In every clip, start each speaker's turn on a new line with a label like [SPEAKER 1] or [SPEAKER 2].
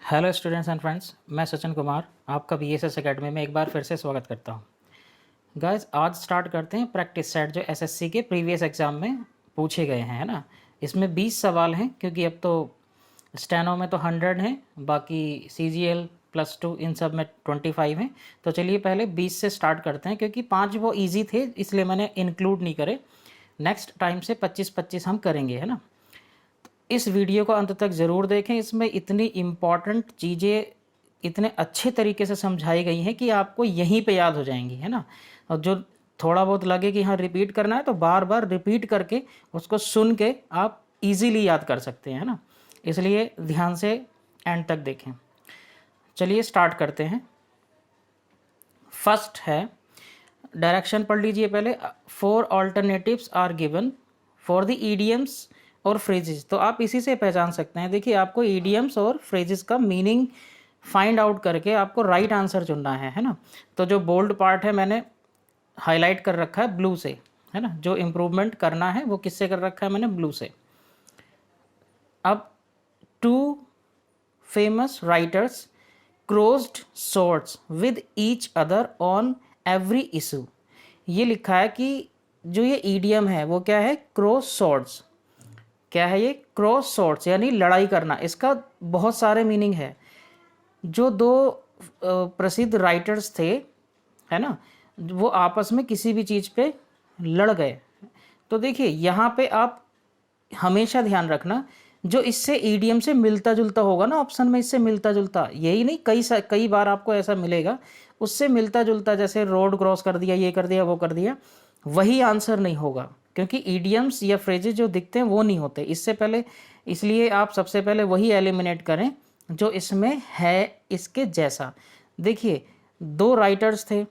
[SPEAKER 1] Hello students and friends, मैं सचिन कुमार आपका BSS academy में एक बार फिर से स्वागत करता हूं। गाइस, आज स्टार्ट करते हैं प्रैक्टिस सेट जो एसएससी के प्रीवियस एग्ज़ाम में पूछे गए हैं, है ना। इसमें 20 सवाल हैं क्योंकि अब तो स्टेनो में तो 100 हैं, बाकी सीजीएल +2 इन सब में 25 हैं। तो चलिए पहले 20 से स्टार्ट करते हैं क्योंकि 5 वो ईजी थे इसलिए मैंने इंक्लूड नहीं करे। नेक्स्ट टाइम से 25-25 हम करेंगे, है ना। इस वीडियो को अंत तक ज़रूर देखें, इसमें इतनी इम्पॉर्टेंट चीज़ें इतने अच्छे तरीके से समझाई गई हैं कि आपको यहीं पे याद हो जाएंगी, है ना। और जो थोड़ा बहुत लगे कि हाँ रिपीट करना है तो बार बार रिपीट करके उसको सुन के आप इजीली याद कर सकते हैं, है ना। इसलिए ध्यान से एंड तक देखें। चलिए स्टार्ट करते हैं। फर्स्ट है, डायरेक्शन पढ़ लीजिए पहले। 4 alternatives are given for the idioms और फ्रेजेस। तो आप इसी से पहचान सकते हैं। देखिए, आपको ईडियम्स और फ्रेजेस का मीनिंग फाइंड आउट करके आपको राइट आंसर चुनना है ना। तो जो बोल्ड पार्ट है मैंने हाईलाइट कर रखा है ब्लू से, है ना। जो इम्प्रूवमेंट करना है वो किससे कर रखा है मैंने, ब्लू से। अब 2 famous writers crossed swords with each other on every issue. ये लिखा है कि जो ये ईडियम है वो क्या है, क्रॉस सॉर्ड्स। क्या है ये, क्रॉस सॉर्ड्स यानी लड़ाई करना। इसका बहुत सारे मीनिंग है। जो 2 प्रसिद्ध राइटर्स थे, है ना, वो आपस में किसी भी चीज़ पे लड़ गए। तो देखिए यहाँ पे आप हमेशा ध्यान रखना जो इससे ईडियम से मिलता जुलता होगा ना, ऑप्शन में इससे मिलता जुलता, यही नहीं कई बार आपको ऐसा मिलेगा उससे मिलता जुलता, जैसे रोड क्रॉस कर दिया, ये कर दिया, वो कर दिया, वही आंसर नहीं होगा क्योंकि ईडियम्स या फ्रेजेस जो दिखते हैं वो नहीं होते इससे पहले। इसलिए आप सबसे पहले वही एलिमिनेट करें जो इसमें है इसके जैसा। देखिए 2 राइटर्स थे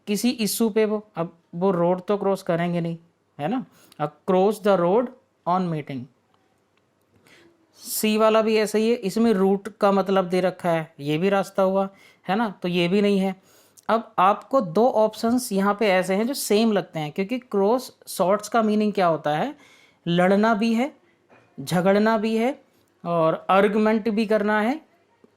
[SPEAKER 1] किसी इशू पे, अब वो रोड तो क्रॉस करेंगे नहीं, है ना। Cross the road on meeting. C वाला भी ऐसा ही है, इसमें रूट का मतलब दे रखा है, ये भी रास्ता हुआ, है ना, तो ये भी नहीं है। अब आपको 2 ऑप्शंस यहाँ पे ऐसे हैं जो सेम लगते हैं क्योंकि क्रॉस सॉर्ट्स का मीनिंग क्या होता है, लड़ना भी है, झगड़ना भी है और आर्गुमेंट भी करना है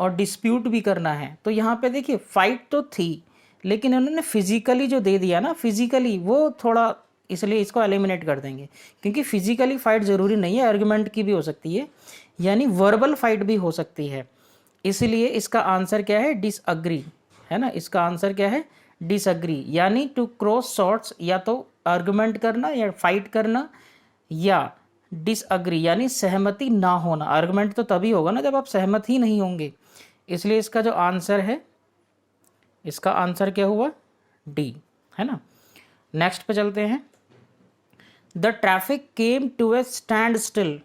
[SPEAKER 1] और डिस्प्यूट भी करना है। तो यहाँ पे देखिए फाइट तो थी लेकिन उन्होंने फिजिकली जो दे दिया ना, फिजिकली वो थोड़ा, इसलिए इसको एलिमिनेट कर देंगे क्योंकि फिजिकली फाइट ज़रूरी नहीं है, आर्गुमेंट की भी हो सकती है, यानी वर्बल फाइट भी हो सकती है। इसलिए इसका आंसर क्या है, डिसअग्री, है ना। इसका आंसर क्या है, डिसअग्री। यानी टू क्रॉस सॉर्ट्स या तो आर्गुमेंट करना या फाइट करना, या डिसअग्री यानी सहमति ना होना। आर्गुमेंट तो तभी होगा ना जब आप सहमत ही नहीं होंगे। इसलिए इसका जो आंसर है, इसका आंसर क्या हुआ, डी, है ना। नेक्स्ट पे चलते हैं। The traffic came to a standstill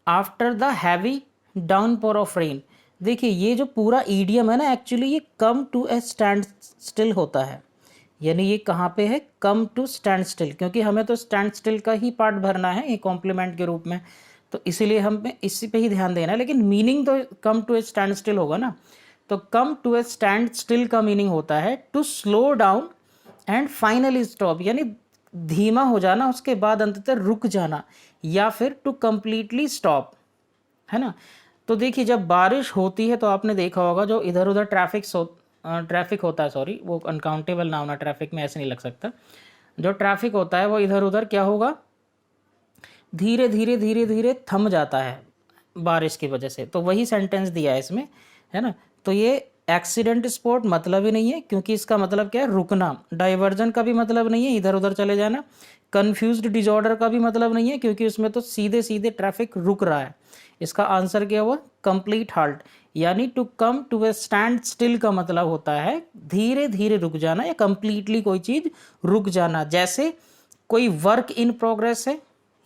[SPEAKER 1] after the heavy downpour of rain. देखिए ये जो पूरा ईडियम है ना, एक्चुअली ये come to a standstill होता है, यानी ये कहाँ पे है, कम टू स्टैंड स्टिल, क्योंकि हमें तो स्टैंड स्टिल का ही पार्ट भरना है ये कॉम्प्लीमेंट के रूप में, तो इसीलिए हमें इसी पे ही ध्यान देना है। लेकिन मीनिंग तो come to a standstill होगा ना। तो come to a standstill का मीनिंग होता है to slow down and finally stop, यानी धीमा हो जाना उसके बाद अंततः रुक जाना, या फिर टू कंप्लीटली स्टॉप, है ना। तो देखिए जब बारिश होती है तो आपने देखा होगा जो इधर उधर ट्रैफिक होता है, सॉरी वो अनकाउंटेबल ना होना, ट्रैफिक में ऐसे नहीं लग सकता। जो ट्रैफिक होता है वो इधर उधर क्या होगा, धीरे धीरे धीरे धीरे थम जाता है बारिश की वजह से। तो वही सेंटेंस दिया है इसमें, है ना। तो ये एक्सीडेंट स्पॉट मतलब ही नहीं है क्योंकि इसका मतलब क्या है, रुकना। डाइवर्जन का भी मतलब नहीं है, इधर उधर चले जाना। कन्फ्यूज्ड डिजॉर्डर का भी मतलब नहीं है क्योंकि उसमें तो सीधे सीधे ट्रैफिक रुक रहा है। इसका आंसर क्या हुआ, कंप्लीट हाल्ट। यानी to come to a standstill का मतलब होता है धीरे धीरे रुक जाना या कंप्लीटली कोई चीज़ रुक जाना। जैसे कोई वर्क इन प्रोग्रेस है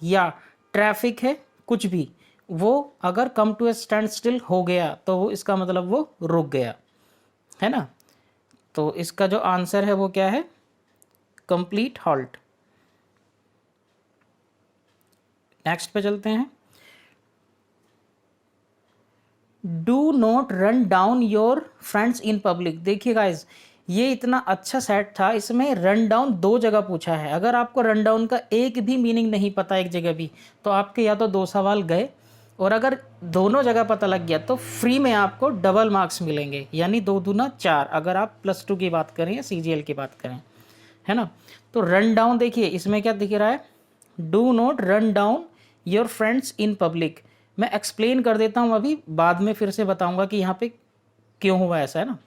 [SPEAKER 1] या ट्रैफिक है, कुछ भी, वो अगर come to a standstill हो गया तो वो इसका मतलब वो रुक गया, है ना। तो इसका जो आंसर है वो क्या है, कंप्लीट हॉल्ट। नेक्स्ट पे चलते हैं। Do not run down your friends in public. देखिए गाइज ये इतना अच्छा सेट था, इसमें रन डाउन 2 जगह पूछा है। अगर आपको रन डाउन का एक भी मीनिंग नहीं पता एक जगह भी, तो आपके या तो 2 सवाल गए और अगर दोनों जगह पता लग गया तो फ्री में आपको डबल मार्क्स मिलेंगे, यानी 2 दूना 4 अगर आप +2 की बात करें या CGL की बात करें, है ना। तो रन डाउन देखिए इसमें क्या दिख रहा है, do not run down your friends in public. मैं एक्सप्लेन कर देता हूँ अभी, बाद में फिर से बताऊंगा कि यहाँ पे क्यों हुआ ऐसा, है ना।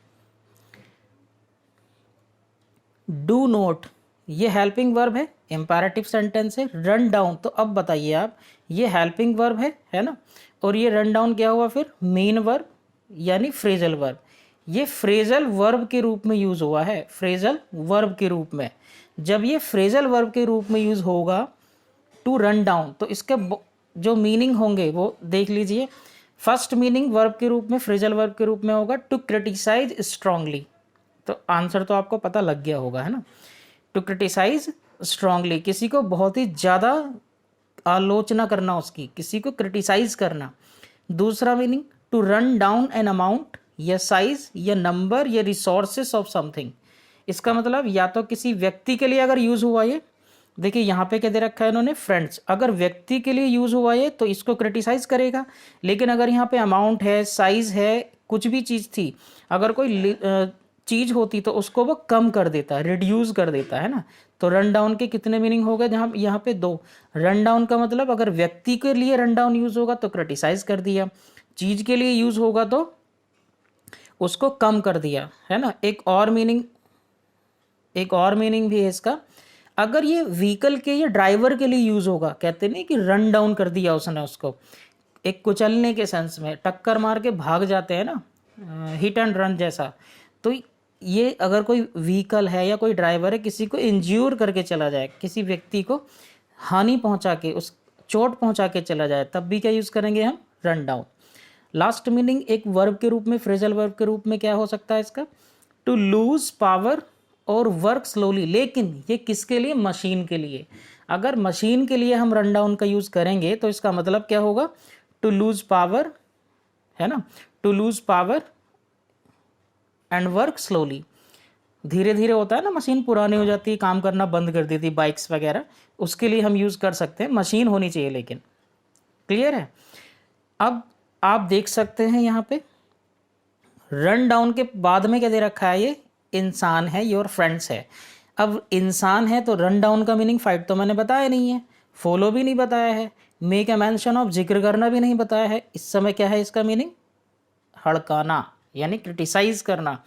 [SPEAKER 1] डू नोट ये हेल्पिंग वर्ब है, इंपैरेटिव सेंटेंस है। रन डाउन तो अब बताइए आप, ये हेल्पिंग वर्ब है ना, और ये रन डाउन क्या हुआ फिर, मेन वर्ब यानी फ्रेजल वर्ब। ये फ्रेजल वर्ब के रूप में यूज हुआ है, फ्रेजल वर्ब के रूप में। जब ये फ्रेजल वर्ब के रूप में यूज होगा टू रन डाउन, तो इसके जो मीनिंग होंगे वो देख लीजिए। फर्स्ट मीनिंग वर्ब के रूप में, फ्रेजल वर्ब के रूप में होगा टू क्रिटिसाइज स्ट्रांगली, तो आंसर तो आपको पता लग गया होगा, है ना। टू क्रिटिसाइज स्ट्रांगली, किसी को बहुत ही ज़्यादा आलोचना करना, उसकी किसी को क्रिटिसाइज करना। दूसरा meaning to run down an amount या साइज या नंबर या रिसोर्सेस ऑफ समथिंग। इसका मतलब या तो किसी व्यक्ति के लिए अगर यूज़ हुआ ये, देखिए यहाँ पे क्या दे रखा है इन्होंने, फ्रेंड्स। अगर व्यक्ति के लिए यूज़ हुआ ये तो इसको क्रिटिसाइज करेगा, लेकिन अगर यहाँ पे अमाउंट है, साइज है, कुछ भी चीज़ थी, अगर कोई चीज़ होती तो उसको वो कम कर देता, रिड्यूस कर देता, है ना। तो रन डाउन के कितने मीनिंग हो गए जहाँ यहाँ पे 2। रन डाउन का मतलब अगर व्यक्ति के लिए रन डाउन यूज़ होगा तो क्रिटिसाइज कर दिया, चीज़ के लिए यूज़ होगा तो उसको कम कर दिया, है ना। एक और मीनिंग भी है इसका, अगर ये व्हीकल के या ड्राइवर के लिए यूज़ होगा, कहते नहीं कि रन डाउन कर दिया उसने उसको, एक कुचलने के सेंस में, टक्कर मार के भाग जाते हैं ना, हिट एंड रन जैसा। तो ये अगर कोई व्हीकल है या कोई ड्राइवर है किसी को इंज्यूर करके चला जाए, किसी व्यक्ति को हानि पहुंचा के, उस चोट पहुंचा के चला जाए, तब भी क्या यूज़ करेंगे हम, रन डाउन। लास्ट मीनिंग एक वर्ब के रूप में, फ्रेजल वर्ब के रूप में क्या हो सकता है इसका, टू लूज पावर और वर्क स्लोली। लेकिन ये किसके लिए, मशीन के लिए। अगर मशीन के लिए हम रन डाउन का यूज़ करेंगे तो इसका मतलब क्या होगा, टू लूज पावर, है ना, to lose power and work slowly. धीरे धीरे होता है ना, मशीन पुरानी हो जाती है, काम करना बंद कर देती, बाइक्स वगैरह, उसके लिए हम यूज़ कर सकते हैं, मशीन होनी चाहिए लेकिन। क्लियर है। अब आप देख सकते हैं यहाँ पे रन डाउन के बाद में क्या दे रखा है, ये इंसान है, योर फ्रेंड्स है। अब इंसान है तो रन डाउन का मीनिंग फाइट तो मैंने बताया नहीं है, फॉलो भी नहीं बताया है, मेक ए मेंशन ऑफ जिक्र करना भी नहीं बताया है। इस समय क्या है इसका मीनिंग, हड़काना यानी क्रिटिसाइज करना,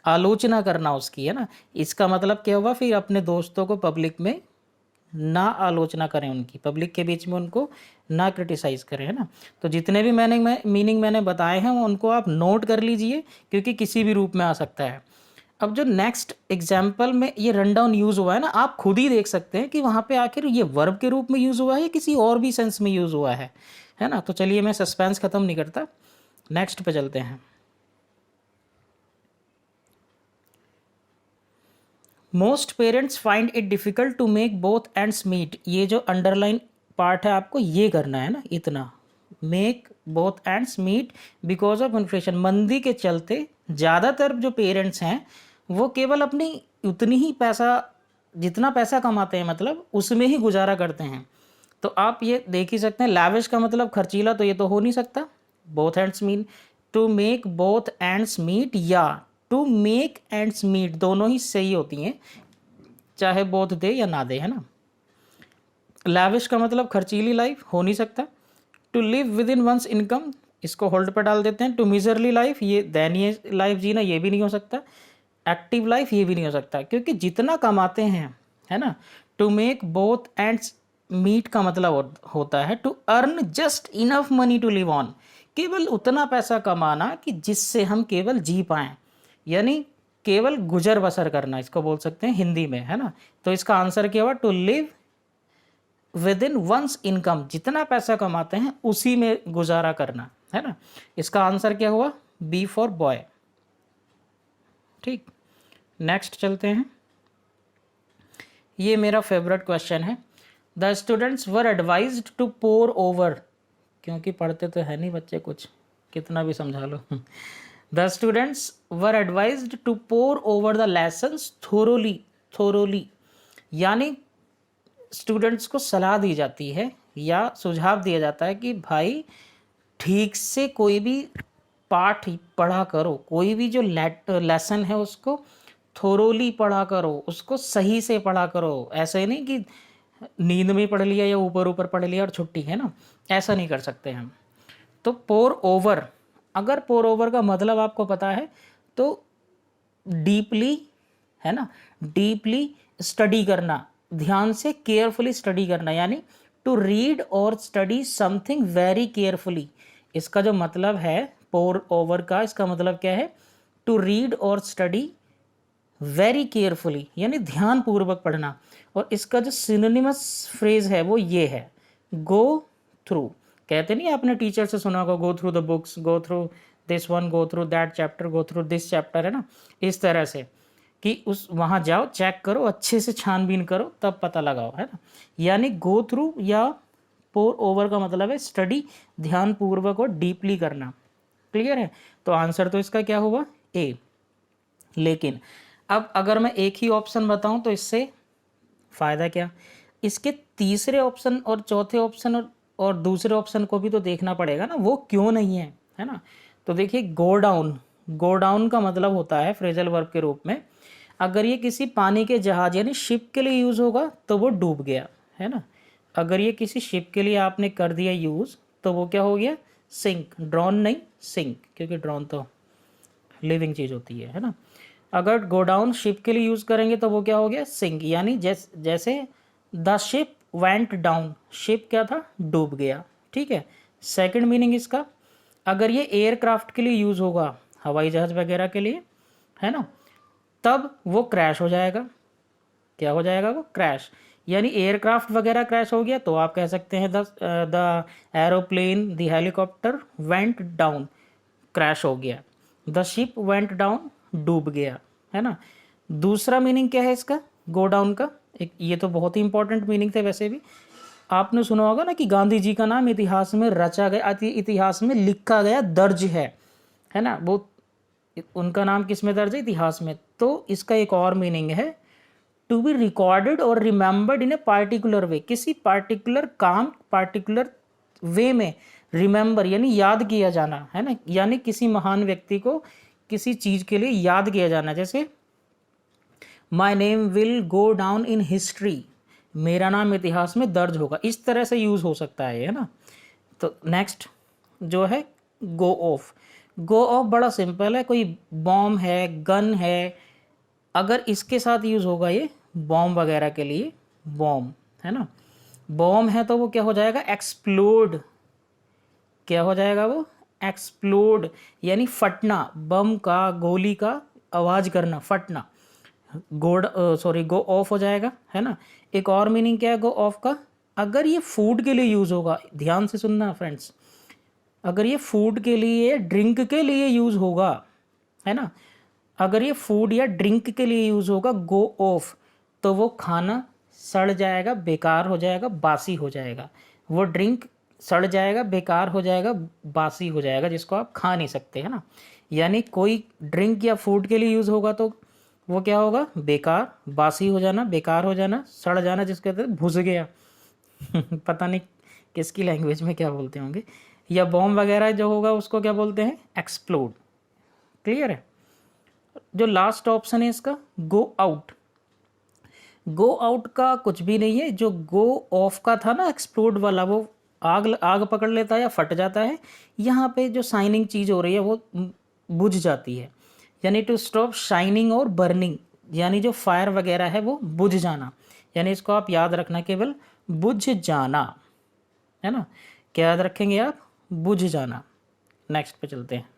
[SPEAKER 1] आलोचना करना उसकी, है ना। इसका मतलब क्या हुआ, फिर अपने दोस्तों को पब्लिक में ना आलोचना करें, उनकी पब्लिक के बीच में उनको ना क्रिटिसाइज करें, है ना। तो जितने भी मीनिंग मैंने बताए हैं उनको आप नोट कर लीजिए, क्योंकि किसी भी रूप में आ सकता है। अब जो नेक्स्ट एग्जाम्पल में ये रन डाउन यूज़ हुआ है ना, आप खुद ही देख सकते हैं कि वहाँ पे आखिर ये वर्ब के रूप में यूज़ हुआ है या किसी और भी सेंस में यूज़ हुआ है ना। तो चलिए मैं सस्पेंस ख़त्म नहीं करता, नेक्स्ट पे चलते हैं। Most parents find it difficult to make both ends meet. ये जो अंडरलाइन पार्ट है आपको ये करना है ना, इतना, make both ends meet because of inflation. मंदी के चलते ज़्यादातर जो पेरेंट्स हैं वो केवल अपनी उतनी ही पैसा, जितना पैसा कमाते हैं मतलब उसमें ही गुजारा करते हैं। तो आप ये देख ही सकते हैं, लैविश का मतलब खर्चीला, तो ये तो हो नहीं सकता। Both ends mean to make both ends meet या टू मेक एंड्स मीट, दोनों ही सही होती हैं, चाहे बोथ दे या ना दे, है ना। लैविश का मतलब खर्चीली लाइफ, हो नहीं सकता। To live within one's income, इसको होल्ड पर डाल देते हैं। टू मिजरली लाइफ, ये दयनीय लाइफ जीना, ये भी नहीं हो सकता। एक्टिव लाइफ, ये भी नहीं हो सकता, क्योंकि जितना कमाते हैं, है ना। To make both ends meet का मतलब होता है to earn just enough money to live on, केवल उतना पैसा कमाना कि जिससे हम केवल जी पाएँ, यानी केवल गुजर बसर करना, इसको बोल सकते हैं हिंदी में, है ना। तो इसका आंसर क्या हुआ, to live within one's income, जितना पैसा कमाते हैं उसी में गुजारा करना, है ना। इसका आंसर क्या हुआ, बी फॉर बॉय। ठीक, नेक्स्ट चलते हैं। ये मेरा फेवरेट क्वेश्चन है। The students were advised to pour over, क्योंकि पढ़ते तो है नहीं बच्चे कुछ, कितना भी समझा लो। The students were advised to pour over the lessons thoroughly, यानी स्टूडेंट्स को सलाह दी जाती है या सुझाव दिया जाता है कि भाई ठीक से कोई भी पाठ पढ़ा करो, कोई भी जो लेसन है उसको थोरोली पढ़ा करो, उसको सही से पढ़ा करो। ऐसे नहीं कि नींद में पढ़ लिया या ऊपर ऊपर पढ़ लिया और छुट्टी, है ना, ऐसा नहीं कर सकते हम। तो पोर ओवर, अगर पोर ओवर का मतलब आपको पता है तो डीपली, है ना, डीपली स्टडी करना, ध्यान से केयरफुली स्टडी करना, यानी टू रीड और स्टडी समथिंग वेरी केयरफुली। इसका जो मतलब है पोर ओवर का, इसका मतलब क्या है, टू रीड और स्टडी वेरी केयरफुली, यानी ध्यान पूर्वक पढ़ना। और इसका जो सिनोनिमस फ्रेज है वो ये है, गो थ्रू। कहते नहीं, आपने टीचर से सुना होगा, go through the books, go through this one, go through that chapter, go through this chapter, है ना। इस तरह से कि उस वहाँ जाओ, चेक करो, अच्छे से छानबीन करो, तब पता लगाओ, है ना। यानी गो थ्रू या पोर ओवर का मतलब है स्टडी, ध्यान पूर्वक और डीपली करना। क्लियर है। तो आंसर तो इसका क्या हुआ, ए। लेकिन अब अगर मैं एक ही ऑप्शन बताऊं तो इससे फ़ायदा क्या, इसके तीसरे ऑप्शन और चौथे ऑप्शन और दूसरे ऑप्शन को भी तो देखना पड़ेगा ना, वो क्यों नहीं है ना। तो देखिए, गो डाउन, गो डाउन का मतलब होता है फ्रेजल वर्ब के रूप में, अगर ये किसी पानी के जहाज यानी शिप के लिए यूज़ होगा तो वो डूब गया, है ना। अगर ये किसी शिप के लिए आपने कर दिया यूज़ तो वो क्या हो गया, सिंक। ड्रॉन नहीं, सिंक, क्योंकि ड्रॉन तो लिविंग चीज़ होती है ना। अगर गो डाउन शिप के लिए यूज़ करेंगे तो वो क्या हो गया, सिंक। यानी जैसे the ship went down, ship क्या था, डूब गया। ठीक है। सेकंड मीनिंग इसका, अगर ये एयरक्राफ्ट के लिए यूज़ होगा, हवाई जहाज़ वगैरह के लिए, है ना, तब वो क्रैश हो जाएगा। क्या हो जाएगा, वो क्रैश। यानी एयरक्राफ्ट वगैरह क्रैश हो गया तो आप कह सकते हैं the aeroplane, the helicopter went down, crash हो गया। द शिप वेंट डाउन, डूब गया, है ना। दूसरा मीनिंग क्या है इसका, गो डाउन का, एक ये तो बहुत ही इंपॉर्टेंट मीनिंग थे वैसे भी। आपने सुना होगा ना कि गांधी जी का नाम इतिहास में रचा गया, इतिहास में लिखा गया, दर्ज है ना। वो उनका नाम किस में दर्ज है, इतिहास में। तो इसका एक और मीनिंग है, टू बी रिकॉर्डेड और रिमेंबर्ड इन ए पार्टिकुलर वे, किसी पार्टिकुलर काम, पार्टिकुलर वे में रिमेंबर यानी याद किया जाना, है ना। यानी किसी महान व्यक्ति को किसी चीज़ के लिए याद किया जाना। जैसे my name will go down in history, मेरा नाम इतिहास में दर्ज होगा, इस तरह से यूज़ हो सकता है ना। तो नेक्स्ट जो है गो ऑफ, गो ऑफ बड़ा सिंपल है, कोई बॉम्ब है, गन है, अगर इसके साथ यूज़ होगा ये बॉम्ब वगैरह के लिए, बॉम्ब, है ना। बॉम्ब है तो वो क्या हो जाएगा, एक्सप्लोड। क्या हो जाएगा वो, एक्सप्लोड, यानी फटना, बम का, गोली का आवाज़ करना, फटना। गो ऑफ हो जाएगा, है ना। एक और मीनिंग क्या है गो ऑफ का, अगर ये फूड के लिए यूज़ होगा, ध्यान से सुनना फ्रेंड्स, अगर ये फूड के लिए, ड्रिंक के लिए यूज़ होगा, है ना, अगर ये फूड या ड्रिंक के लिए यूज़ होगा गो ऑफ, तो वो खाना सड़ जाएगा, बेकार हो जाएगा, बासी हो जाएगा। वो ड्रिंक सड़ जाएगा, बेकार हो जाएगा, बासी हो जाएगा, जिसको आप खा नहीं सकते, है ना। यानी कोई ड्रिंक या फूड के लिए यूज़ होगा तो वो क्या होगा, बेकार, बासी हो जाना, बेकार हो जाना, सड़ जाना, जिसके कहते हैं भुस गया पता नहीं किसकी लैंग्वेज में क्या बोलते होंगे। या बॉम्ब वगैरह जो होगा उसको क्या बोलते हैं, एक्सप्लोड। क्लियर है। जो लास्ट ऑप्शन है इसका गो आउट, गो आउट का कुछ भी नहीं है, जो गो ऑफ का था ना, एक्सप्लोड वाला, वो आग आग पकड़ लेता है या फट जाता है। यहाँ पे जो शाइनिंग चीज़ हो रही है वो बुझ जाती है, यानी टू स्टॉप शाइनिंग और बर्निंग, यानी जो फायर वगैरह है वो बुझ जाना। यानी इसको आप याद रखना, केवल बुझ जाना, है ना। क्या याद रखेंगे आप, बुझ जाना। नेक्स्ट पे चलते हैं।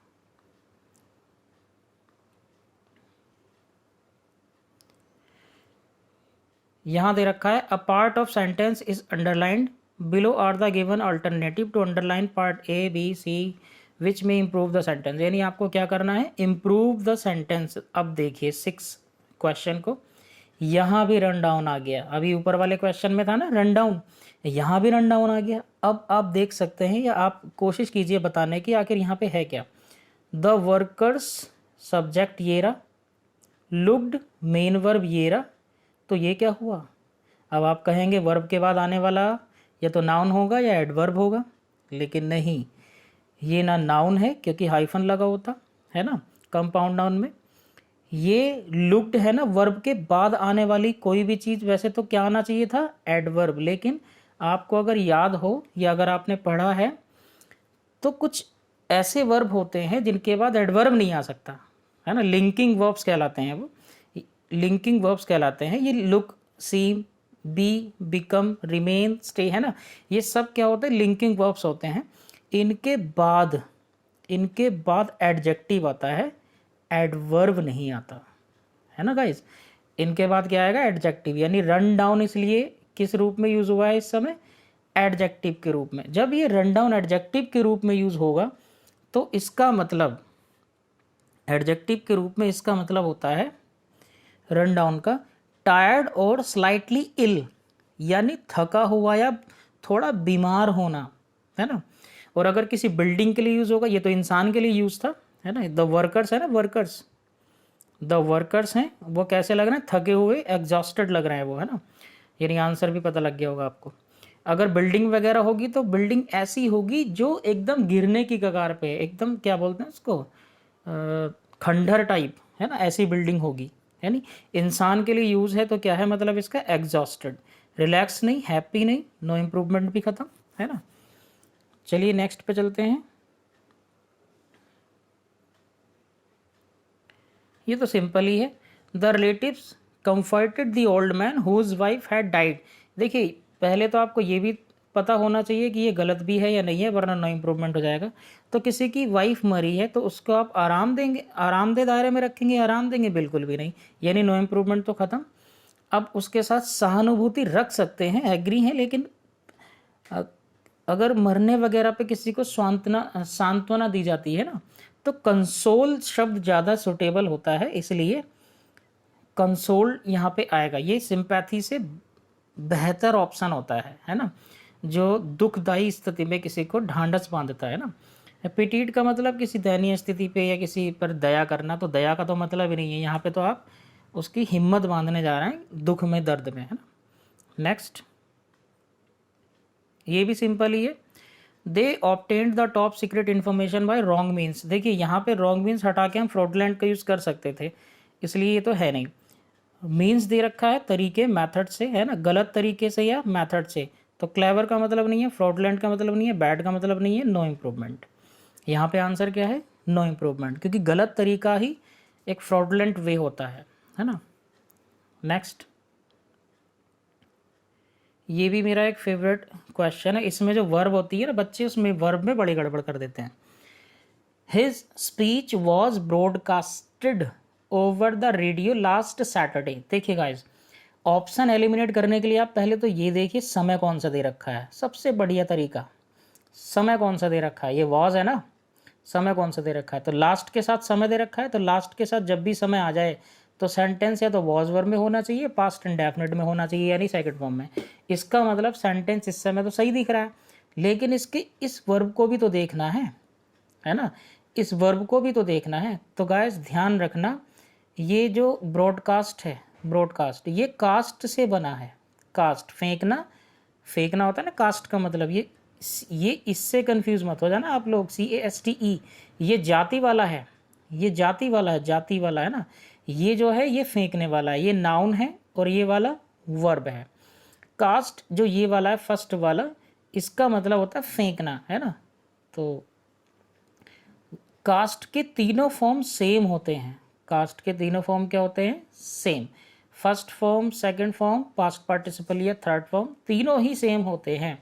[SPEAKER 1] यहाँ दे रखा है a part of sentence is underlined below are the given alternative to underline part A B C which में इम्प्रूव द सेंटेंस। यानी आपको क्या करना है, इम्प्रूव द सेंटेंस। अब देखिए 6 क्वेश्चन को, यहाँ भी रन डाउन आ गया, अभी ऊपर वाले क्वेश्चन में था ना रन डाउन, यहाँ भी रन डाउन आ गया। अब आप देख सकते हैं या आप कोशिश कीजिए बताने की आखिर यहाँ पे है क्या। द वर्कर्स सब्जेक्ट ये रहा, लुक्ड मेन वर्ब ये रहा, तो ये क्या हुआ। अब आप कहेंगे वर्ब के बाद आने वाला या तो नाउन होगा या एडवर्ब होगा, लेकिन नहीं, ये ना नाउन है क्योंकि हाइफन लगा होता है ना कंपाउंड नाउन में। ये लुक्ड है ना, वर्ब के बाद आने वाली कोई भी चीज़, वैसे तो क्या आना चाहिए था, एडवर्ब, लेकिन आपको अगर याद हो या अगर आपने पढ़ा है तो कुछ ऐसे वर्ब होते हैं जिनके बाद एडवर्ब नहीं आ सकता, है ना, लिंकिंग वर्ब्स कहलाते हैं वो, लिंकिंग वर्ब्स कहलाते हैं ये। लुक, सीम, बी, बिकम, रिमेन, स्टे, है ना, ये सब क्या होते हैं, लिंकिंग वर्ब्स होते हैं। इनके बाद एडजेक्टिव आता है, एडवर्ब नहीं आता, है ना गाइस। इनके बाद क्या आएगा, एडजेक्टिव, यानी रन डाउन इसलिए किस रूप में यूज हुआ है इस समय, एडजेक्टिव के रूप में। जब ये रन डाउन एडजेक्टिव के रूप में यूज होगा तो इसका मतलब, एडजेक्टिव के रूप में इसका मतलब होता है रन डाउन का, टायर्ड और स्लाइटली इल, यानी थका हुआ या थोड़ा बीमार होना, है ना। और अगर किसी बिल्डिंग के लिए यूज होगा, ये तो इंसान के लिए यूज था, है ना, द वर्कर्स, है ना, वर्कर्स, द वर्कर्स हैं, वो कैसे लग रहे हैं, थके हुए, एग्जॉस्टेड लग रहे हैं वो, है ना, यानी आंसर भी पता लग गया होगा आपको। अगर बिल्डिंग वगैरह होगी तो बिल्डिंग ऐसी होगी जो एकदम गिरने की कगार पे है, एकदम क्या बोलते हैं उसको, खंडहर टाइप, है ना, ऐसी बिल्डिंग होगी। यानी इंसान के लिए यूज़ है तो क्या है मतलब इसका, एग्जॉस्टेड, रिलैक्स नहीं, हैप्पी नहीं, नो इम्प्रूवमेंट भी खत्म, है ना। चलिए नेक्स्ट पे चलते हैं। ये तो सिंपल ही है, the relatives comforted the old man whose wife had died. देखिए पहले तो आपको ये भी पता होना चाहिए कि ये गलत भी है या नहीं है, वरना नो इम्प्रूवमेंट हो जाएगा। तो किसी की वाइफ मरी है तो उसको आप आराम देंगे, आरामदेह दायरे में रखेंगे, आराम देंगे, बिल्कुल भी नहीं, यानी नो इम्प्रूवमेंट तो ख़त्म। अब उसके साथ सहानुभूति रख सकते हैं, एग्री हैं, लेकिन अगर मरने वगैरह पे किसी को सांत्वना दी जाती है ना, तो कंसोल शब्द ज़्यादा सुटेबल होता है, इसलिए कंसोल यहाँ पे आएगा। ये सिंपैथी से बेहतर ऑप्शन होता है ना, जो दुखदाई स्थिति में किसी को ढांढस बांधता है ना। पिटीट का मतलब किसी दयनीय स्थिति पे या किसी पर दया करना, तो दया का तो मतलब ही नहीं है यहाँ पे, तो आप उसकी हिम्मत बांधने जा रहे हैं दुख में, दर्द में, है ना। नेक्स्ट, ये भी सिंपल ही है, they obtained the top secret information by wrong means. देखिए यहाँ पे रॉन्ग मीन्स हटा के हम फ्रॉडलेंट का यूज़ कर सकते थे, इसलिए ये तो है नहीं। मीन्स दे रखा है तरीके, मेथड से, है ना, गलत तरीके से या मेथड से, तो क्लेवर का मतलब नहीं है, फ्रॉडलेंट का मतलब नहीं है, बैड का मतलब नहीं है, नो इम्प्रूवमेंट। यहाँ पे आंसर क्या है, नो इम्प्रूवमेंट, क्योंकि गलत तरीका ही एक फ्रॉडलेंट वे होता है ना। नेक्स्ट, ये भी मेरा एक फेवरेट क्वेश्चन है, इसमें जो वर्ब होती है ना, बच्चे उसमें वर्ब में बड़ी गड़बड़ कर देते हैं। His speech was broadcasted over the radio last Saturday. देखिए गाइस, ऑप्शन एलिमिनेट करने के लिए आप पहले तो ये देखिए समय कौन सा दे रखा है, सबसे बढ़िया तरीका, समय कौन सा दे रखा है, ये वॉज है ना, समय कौन सा दे रखा है, तो लास्ट के साथ समय दे रखा है, तो लास्ट के साथ जब भी समय आ जाए तो सेंटेंस या तो वॉज वर्ब में होना चाहिए, पास्ट इंडेफिनिट में होना चाहिए, यानी सेकंड फॉर्म में। इसका मतलब सेंटेंस इस समय तो सही दिख रहा है, लेकिन इसके इस वर्ब को भी तो देखना है ना, इस वर्ब को भी तो देखना है। तो गाइस ध्यान रखना, ये जो ब्रॉडकास्ट है, ब्रॉडकास्ट ये कास्ट से बना है, कास्ट फेंकना, फेंकना होता है ना, कास्ट का मतलब ये इससे कंफ्यूज मत हो जाना आप लोग, CASTE, ये जाति वाला है, ये जाति वाला है, जाति वाला है ना, ये जो है ये फेंकने वाला है, ये नाउन है और ये वाला वर्ब है। कास्ट जो ये वाला है फर्स्ट वाला, इसका मतलब होता है फेंकना, है ना। तो कास्ट के तीनों फॉर्म सेम होते हैं, कास्ट के तीनों फॉर्म क्या होते हैं, same, first form, second form, past participle या थर्ड फॉर्म, तीनों ही सेम होते हैं।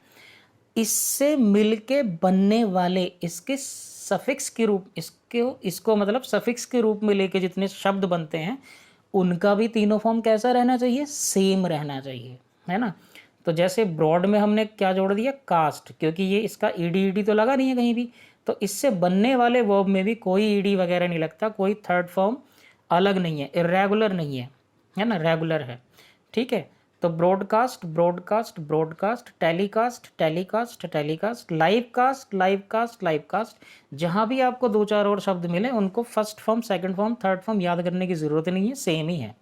[SPEAKER 1] इससे मिलके बनने वाले इसके सफिक्स के रूप, इसको मतलब सफिक्स के रूप में लेके जितने शब्द बनते हैं उनका भी तीनों फॉर्म कैसा रहना चाहिए, सेम रहना चाहिए, है ना। तो जैसे ब्रॉड में हमने क्या जोड़ दिया, कास्ट, क्योंकि ये इसका ईडी तो लगा नहीं है कहीं भी, तो इससे बनने वाले वर्ब में भी कोई ईडी वगैरह नहीं लगता, कोई थर्ड फॉर्म अलग नहीं है, इरेगुलर नहीं है ना, रेगुलर है, ठीक है। तो broadcast, broadcast, broadcast, telecast, telecast, telecast, live cast, live cast, live cast, जहाँ भी आपको दो चार और शब्द मिले उनको first form, second form, third form याद करने की ज़रूरत नहीं है, सेम ही है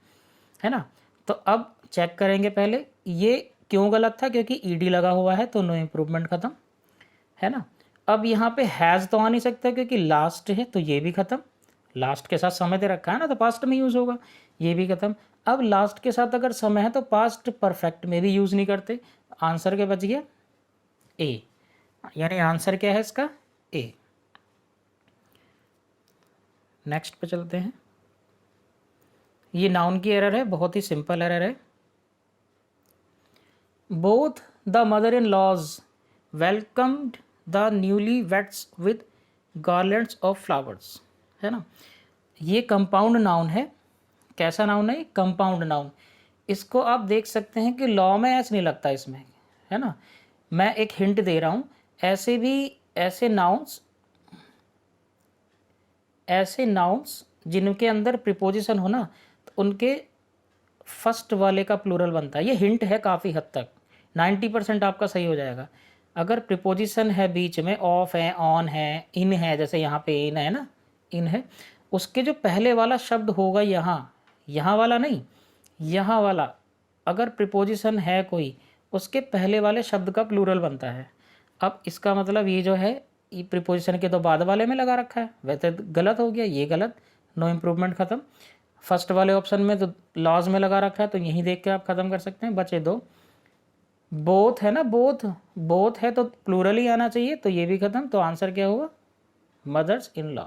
[SPEAKER 1] ना। तो अब चेक करेंगे पहले ये क्यों गलत था, क्योंकि ईडी लगा हुआ है, तो नो इम्प्रूवमेंट खत्म, है ना। अब यहाँ पे हैज़ तो आ नहीं सकता क्योंकि लास्ट है, तो ये भी ख़त्म। लास्ट के साथ समय दे रखा है ना, तो पास्ट में यूज़ होगा, ये भी ख़त्म। अब लास्ट के साथ अगर समय है तो पास्ट परफेक्ट में भी यूज़ नहीं करते। आंसर क्या बच गया? ए। यानी आंसर क्या है इसका? ए। नेक्स्ट पे चलते हैं। ये नाउन की एरर है, बहुत ही सिंपल एरर है। Both the mother in laws welcomed the newly weds with garlands of flowers, है ना। ये कंपाउंड नाउन है। कैसा नाउन है? Compound noun. इसको आप देख सकते हैं कि लॉ में ऐसे नहीं लगता इसमें, है ना। मैं एक हिंट दे रहा हूँ, ऐसे भी ऐसे नाउन्स जिनके अंदर प्रीपोजिशन हो ना, तो उनके फर्स्ट वाले का प्लूरल बनता है। ये हिंट है काफ़ी हद तक, 90% आपका सही हो जाएगा। अगर प्रीपोजिशन है बीच में, ऑफ है, ऑन है, इन है, जैसे यहाँ पे इन है ना, इन है, उसके जो पहले वाला शब्द होगा यहाँ वाला नहीं, यहाँ वाला, अगर प्रीपोजिशन है कोई, उसके पहले वाले शब्द का प्लूरल बनता है। अब इसका मतलब ये जो है, ये प्रीपोजिशन के तो बाद वाले में लगा रखा है, वैसे गलत हो गया, ये गलत, नो इम्प्रूवमेंट, ख़त्म। फर्स्ट वाले ऑप्शन में तो लॉज में लगा रखा है, तो यहीं देख के आप ख़त्म कर सकते हैं। बचे दो। बोथ है ना, बोथ है तो प्लूरल ही आना चाहिए, तो ये भी ख़त्म। तो आंसर क्या हुआ? मदर्स इन लॉ,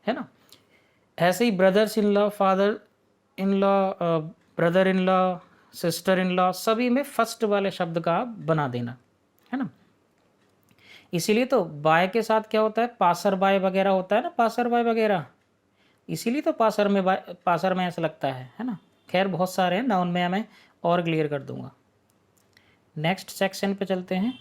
[SPEAKER 1] है ना। ऐसे ही brothers in law, father in law, brother in law, sister in law, सभी में फर्स्ट वाले शब्द का आप बना देना, है ना। इसीलिए तो बाय के साथ क्या होता है? पासर बाय वगैरह होता है ना, पासर बाय वगैरह, इसीलिए तो पासर में ऐसा लगता है ना। खैर बहुत सारे हैं, नाउन में मैं और क्लियर कर दूंगा। नेक्स्ट सेक्शन पे चलते हैं।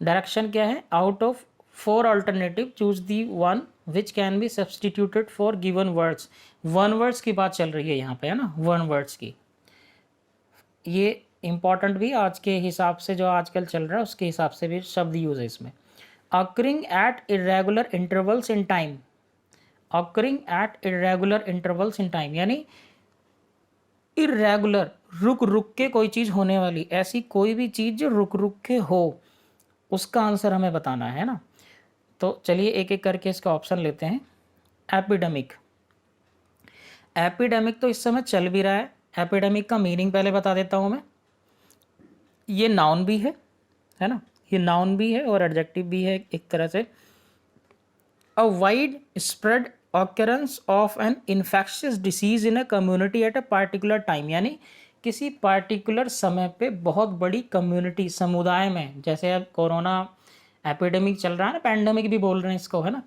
[SPEAKER 1] डायरेक्शन क्या है? Out of 4 alternative choose the one which can be substituted for given words. One words की बात चल रही है यहाँ पे, है ना, वन वर्ड्स की। ये इंपॉर्टेंट भी आज के हिसाब से, जो आजकल चल रहा है उसके हिसाब से भी शब्द यूज है इसमें। Occurring at irregular intervals in time, occurring at irregular intervals in time, यानी इरेगुलर, रुक रुक के कोई चीज़ होने वाली, ऐसी कोई भी चीज़ जो रुक रुक के हो, उसका आंसर हमें बताना है ना। तो चलिए एक एक करके इसका ऑप्शन लेते हैं। एपिडेमिक, एपिडेमिक तो इस समय चल भी रहा है। एपिडेमिक का मीनिंग पहले बता देता हूँ मैं। ये नाउन भी है ना, ये नाउन भी है और एडजेक्टिव भी है एक तरह से। A widespread occurrence of an infectious disease in a community at a particular time, यानी किसी पार्टिकुलर समय पे बहुत बड़ी कम्युनिटी, समुदाय में, जैसे अब कोरोना एपिडेमिक चल रहा है ना, पैंडेमिक भी बोल रहे हैं इसको, है ना।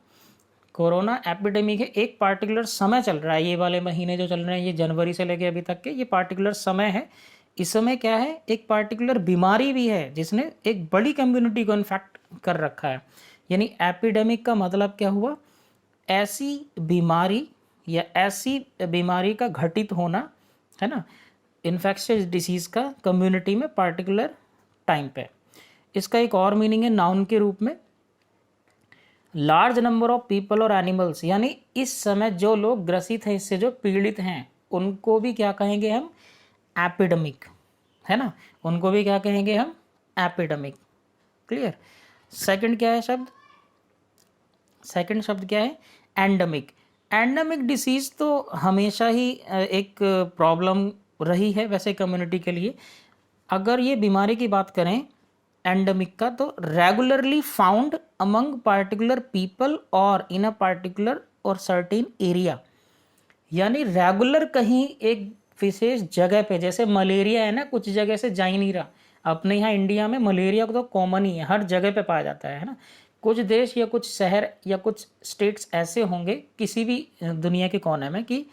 [SPEAKER 1] कोरोना एपिडेमिक है, एक पार्टिकुलर समय चल रहा है, ये वाले महीने जो चल रहे हैं, ये जनवरी से लेके अभी तक के, ये पार्टिकुलर समय है। इस समय क्या है? एक पार्टिकुलर बीमारी भी है जिसने एक बड़ी कम्युनिटी को इन्फेक्ट कर रखा है। यानी एपिडेमिक का मतलब क्या हुआ? ऐसी बीमारी या ऐसी बीमारी का घटित होना, है ना, इन्फेक्शियस डिसीज़ का कम्युनिटी में पार्टिकुलर टाइम पे। इसका एक और मीनिंग है नाउन के रूप में, लार्ज नंबर ऑफ पीपल और एनिमल्स, यानी इस समय जो लोग ग्रसित हैं, इससे जो पीड़ित हैं, उनको भी क्या कहेंगे हम? एपिडेमिक, है ना, उनको भी क्या कहेंगे हम? एपिडेमिक। क्लियर। सेकंड क्या है शब्द? सेकंड शब्द क्या है? एंडेमिक। एंडेमिक डिसीज़ तो हमेशा ही एक प्रॉब्लम रही है वैसे कम्युनिटी के लिए। अगर ये बीमारी की बात करें एंडेमिक का, तो regularly found among particular people और इन अ पार्टिकुलर और सर्टेन एरिया, यानी रेगुलर कहीं एक विशेष जगह पे, जैसे मलेरिया है ना, कुछ जगह से जा ही नहीं रहा। अपने यहाँ इंडिया में मलेरिया तो कॉमन ही है, हर जगह पे पाया जाता है ना। कुछ देश या कुछ शहर या कुछ स्टेट्स ऐसे होंगे किसी भी दुनिया के कोने में कि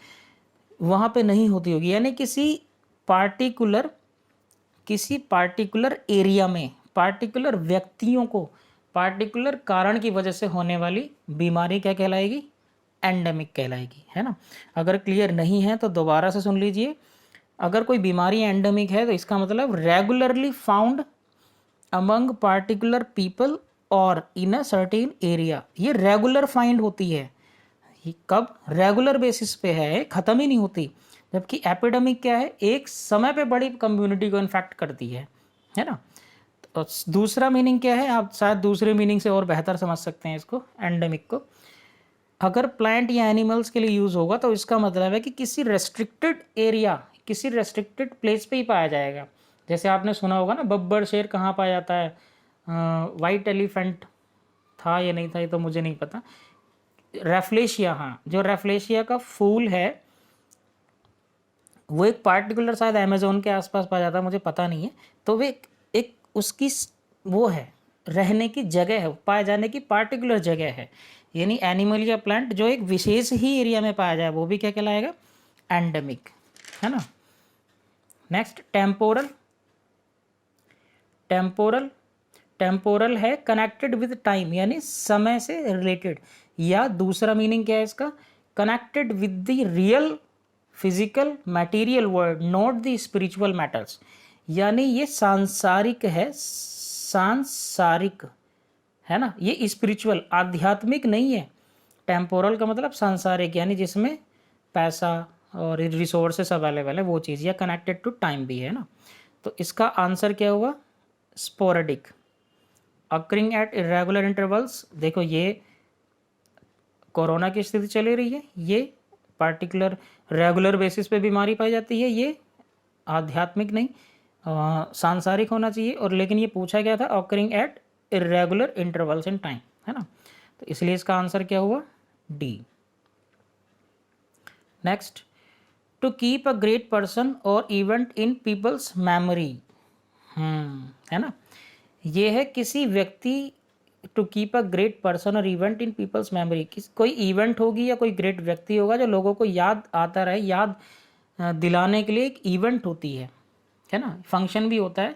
[SPEAKER 1] वहाँ पे नहीं होती होगी, यानी किसी पार्टिकुलर एरिया में पार्टिकुलर व्यक्तियों को पार्टिकुलर कारण की वजह से होने वाली बीमारी क्या कहलाएगी? एंडेमिक कहलाएगी, है ना। अगर क्लियर नहीं है तो दोबारा से सुन लीजिए। अगर कोई बीमारी एंडेमिक है तो इसका मतलब regularly found among particular people और इन अ सर्टेन एरिया। ये रेगुलर फाइंड होती है, कब? रेगुलर बेसिस पे है, ख़त्म ही नहीं होती। जबकि एपिडेमिक क्या है? एक समय पे बड़ी कम्युनिटी को इन्फेक्ट करती है ना। तो और दूसरा मीनिंग क्या है, आप शायद दूसरे मीनिंग से और बेहतर समझ सकते हैं इसको, एंडेमिक को। अगर प्लांट या एनिमल्स के लिए यूज़ होगा तो इसका मतलब है कि किसी रेस्ट्रिक्टेड एरिया, किसी रेस्ट्रिक्टेड प्लेस पे ही पाया जाएगा। जैसे आपने सुना होगा ना, बब्बर शेर कहाँ पाया जाता है, वाइट एलिफेंट था या नहीं था ये तो मुझे नहीं पता। रेफ्लेशिया, हाँ, जो रेफ्लेशिया का फूल है वो एक पार्टिकुलर शायद अमेजोन के आसपास पाया जाता है, मुझे पता नहीं है। तो वे एक उसकी वो है, रहने की जगह है, पाए जाने की पार्टिकुलर जगह है। यानी एनिमल या प्लांट जो एक विशेष ही एरिया में पाया जाए वो भी क्या कहलाएगा, एंडेमिक, है ना। Next temporal. टेम्पोरल, टेम्पोरल है कनेक्टेड विद टाइम, यानी समय से रिलेटेड। या दूसरा मीनिंग क्या है इसका, connected with the real physical material world, not the spiritual matters. यानी ये सांसारिक है, सांसारिक है ना, ये स्पिरिचुअल आध्यात्मिक नहीं है। टेम्पोरल का मतलब सांसारिक, यानी जिसमें पैसा और रिसोर्सेस अवेलेबल है वो चीज़, या कनेक्टेड टू टाइम भी है ना। तो इसका आंसर क्या हुआ, sporadic, occurring at irregular intervals. देखो ये कोरोना की स्थिति चली रही है, ये पार्टिकुलर रेगुलर बेसिस पे बीमारी पाई जाती है, ये आध्यात्मिक नहीं सांसारिक होना चाहिए। और लेकिन ये पूछा गया था occurring at irregular intervals in time, है ना। तो इसलिए इसका आंसर क्या हुआ, D. Next, to keep a great person or event in people's memory, है ना। ये है किसी व्यक्ति, to keep a great person or event in people's memory, कोई इवेंट होगी या कोई ग्रेट व्यक्ति होगा जो लोगों को याद आता रहे, याद दिलाने के लिए एक इवेंट होती है ना, फंक्शन भी होता है,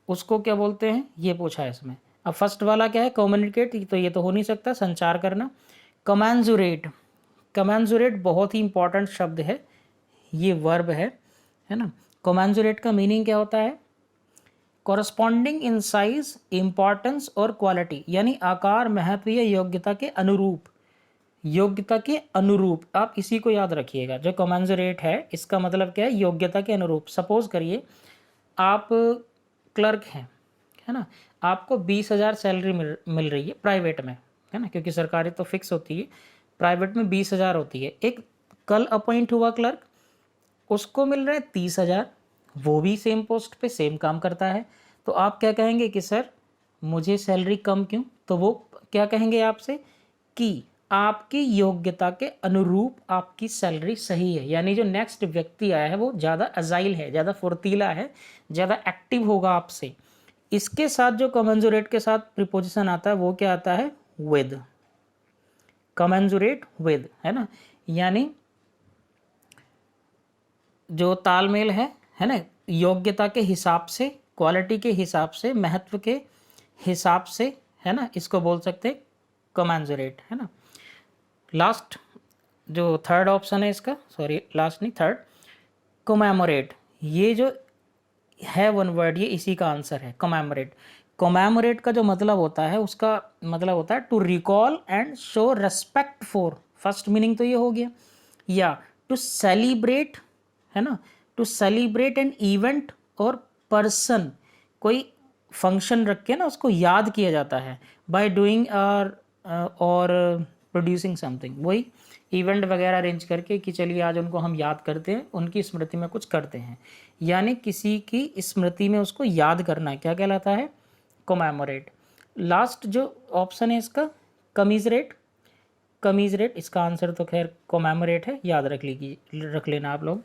[SPEAKER 1] उसको क्या बोलते हैं, ये पूछा है इसमें। अब फर्स्ट वाला क्या है, कम्युनिकेट, तो ये तो हो नहीं सकता, संचार करना। कमेंजुरेट, कमेंजुरेट बहुत ही इंपॉर्टेंट शब्द है, ये वर्ब है ना। कमेंजुरेट का मीनिंग क्या होता है, कॉरस्पॉन्डिंग इन साइज, इम्पॉर्टेंस और क्वालिटी, यानी आकार, महत्व या योग्यता के अनुरूप, योग्यता के अनुरूप। आप इसी को याद रखिएगा, जो कमेंजुरेट है इसका मतलब क्या है, योग्यता के अनुरूप। सपोज करिए आप क्लर्क हैं, है ना, आपको 20,000 सैलरी मिल रही है प्राइवेट में, है ना, क्योंकि सरकारी तो फिक्स होती है, प्राइवेट में 20,000 होती है। एक कल अपॉइंट हुआ क्लर्क, उसको मिल रहे हैं 30,000, वो भी सेम पोस्ट पे सेम काम करता है। तो आप क्या कहेंगे कि सर मुझे सैलरी कम क्यों, तो वो क्या कहेंगे आपसे कि आपकी योग्यता के अनुरूप आपकी सैलरी सही है। यानी जो नेक्स्ट व्यक्ति आया है वो ज़्यादा अजाइल है, ज़्यादा फुर्तीला है, ज़्यादा एक्टिव होगा आपसे। इसके साथ जो कमेंजुरेट के साथ प्रीपोजिशन आता है वो क्या आता है, विद, कमेंजुरेट विद, है ना। यानी जो तालमेल है ना, योग्यता के हिसाब से, क्वालिटी के हिसाब से, महत्व के हिसाब से, है ना, इसको बोल सकते हैं कमेंजुरेट, है ना। लास्ट जो थर्ड ऑप्शन है इसका, सॉरी लास्ट नहीं थर्ड, कोमैमोरेट, ये जो है वन वर्ड, ये इसी का आंसर है, कोमैमोरेट। कोमैमोरेट का जो मतलब होता है, उसका मतलब होता है to recall and show respect for, first meaning तो ये हो गया। या टू सेलिब्रेट, है ना, to celebrate an event or person, कोई फंक्शन रख के ना उसको याद किया जाता है, by doing or producing something, वही इवेंट वगैरह अरेंज करके कि चलिए आज उनको हम याद करते हैं, उनकी स्मृति में कुछ करते हैं, यानी किसी की स्मृति में उसको याद करना क्या कहलाता है, कोमैमोरेट। लास्ट जो ऑप्शन है इसका कमीजरेट, कमीजरेट, इसका आंसर तो खैर कोमैमोरेट है, याद रख लेना आप लोग।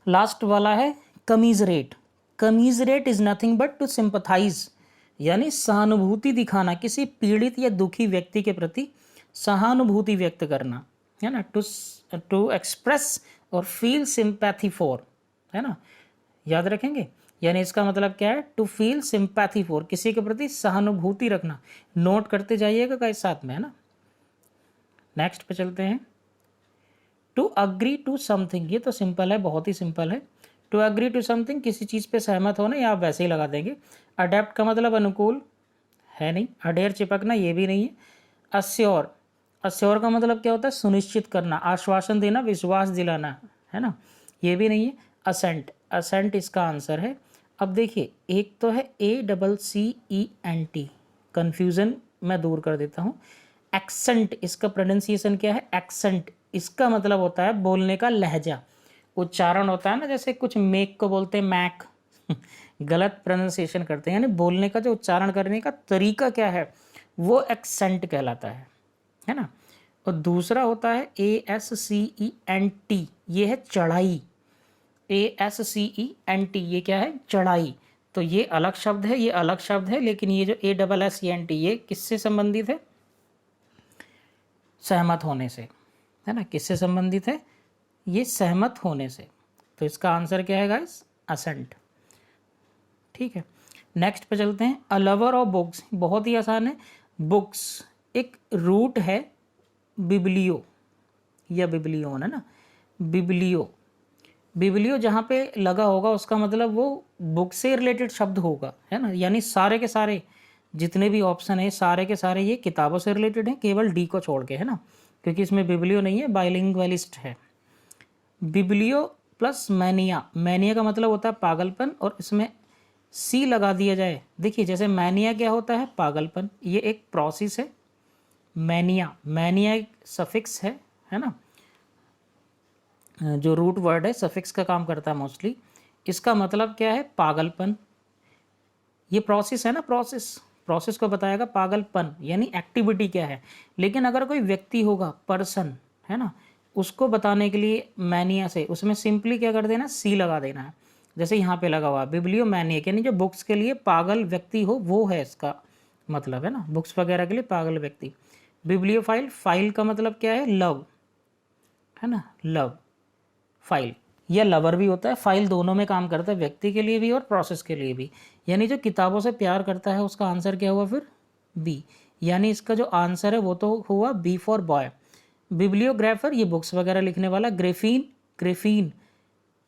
[SPEAKER 1] लास्ट वाला है commiserate. Commiserate is nothing but to sympathize, यानी सहानुभूति दिखाना, किसी पीड़ित या दुखी व्यक्ति के प्रति सहानुभूति व्यक्त करना, है ना, टू एक्सप्रेस और फील सिंपैथी फॉर, है ना, याद रखेंगे। यानी इसका मतलब क्या है, टू फील सिंपैथी फॉर, किसी के प्रति सहानुभूति रखना, नोट करते जाइएगा गाइस साथ में, है ना। नेक्स्ट पे चलते हैं, टू अग्री टू समथिंग, ये तो सिंपल है, बहुत ही सिंपल है। टू अग्री टू समथिंग, किसी चीज़ पे सहमत होना, या आप वैसे ही लगा देंगे। अडेप्ट का मतलब अनुकूल है नहीं, अडेर चिपकना ये भी नहीं है। अस्योर, अस्योर का मतलब क्या होता है, सुनिश्चित करना, आश्वासन देना, विश्वास दिलाना, है ना, ये भी नहीं है। असेंट, असेंट इसका आंसर है। अब देखिए, एक तो है ACCENT, कन्फ्यूज़न मैं दूर कर देता हूँ। एक्सेंट, इसका प्रोनाउंसिएशन क्या है? एक्सेंट, इसका मतलब होता है बोलने का लहजा, उच्चारण होता है ना, जैसे कुछ मेक को बोलते हैं मैक गलत प्रोनाउंसिएशन करते हैं, यानी बोलने का जो उच्चारण करने का तरीका क्या है, वो एक्सेंट कहलाता है ना। और दूसरा होता है ASCENT, ये है चढ़ाई। ASCENT, ये क्या है? चढ़ाई। तो ये अलग शब्द है, ये अलग शब्द है, लेकिन ये जो ASSENT, ये किससे संबंधित है? सहमत होने से, है ना। किससे संबंधित है? ये सहमत होने से। तो इसका आंसर क्या है गाइस? असेंट। ठीक है, नेक्स्ट पे चलते हैं। अ लवर ऑफ बुक्स, बहुत ही आसान है। बुक्स एक रूट है बिब्लियो या बिब्लियोन, है ना। बिब्लियो, बिब्लियो जहाँ पे लगा होगा उसका मतलब वो बुक से रिलेटेड शब्द होगा, है ना। यानी सारे के सारे जितने भी ऑप्शन है, सारे के सारे ये किताबों से रिलेटेड हैं, केवल डी को छोड़ के, है ना, क्योंकि इसमें बिब्लियो नहीं है, बाइलिंगुअलिस्ट है। बिब्लियो प्लस मैनिया, मैनिया का मतलब होता है पागलपन, और इसमें सी लगा दिया जाए। देखिए, जैसे मैनिया क्या होता है? पागलपन, ये एक प्रोसेस है। मैनिया, मैनिया एक सफिक्स है ना, जो रूट वर्ड है, सफिक्स का काम करता है मोस्टली। इसका मतलब क्या है? पागलपन। ये प्रोसेस है ना, प्रोसेस को बताएगा पागलपन, यानी एक्टिविटी क्या है। लेकिन अगर कोई व्यक्ति होगा, पर्सन, है ना, उसको बताने के लिए मैनिया से, उसमें सिंपली क्या कर देना? सी लगा देना है। जैसे यहाँ पे लगा हुआ बिब्लियो मैनियक, यानी जो बुक्स के लिए पागल व्यक्ति हो, वो है इसका मतलब, है ना, बुक्स वगैरह के लिए पागल व्यक्ति। बिब्लियोफाइल, फाइल का मतलब क्या है? लव, है ना, लव, फाइल या लवर भी होता है, फाइल दोनों में काम करता है, व्यक्ति के लिए भी और प्रोसेस के लिए भी। यानी जो किताबों से प्यार करता है, उसका आंसर क्या हुआ फिर? बी। यानी इसका जो आंसर है वो तो हुआ बी फॉर बॉय। बिब्लियोग्राफर, ये बुक्स वगैरह लिखने वाला। ग्रेफीन, ग्रेफीन,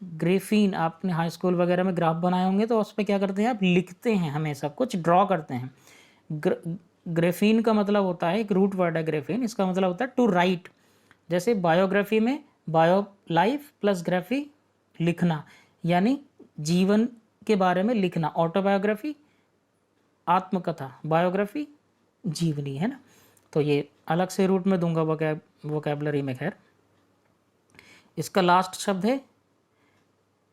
[SPEAKER 1] ग्रेफीन, आपने हाई स्कूल वगैरह में ग्राफ बनाए होंगे, तो उस पर क्या करते हैं? आप लिखते हैं, हमेशा कुछ ड्रॉ करते हैं। ग्रेफीन का मतलब होता है, एक रूट वर्ड है ग्रेफीन, इसका मतलब होता है टू राइट। जैसे बायोग्राफी में बायो लाइफ प्लस ग्राफी, लिखना, यानी जीवन के बारे में लिखना। ऑटोबायोग्राफी आत्मकथा, बायोग्राफी जीवनी, है ना। तो ये अलग से रूट में दूंगा वोकैबलरी में। खैर, इसका लास्ट शब्द है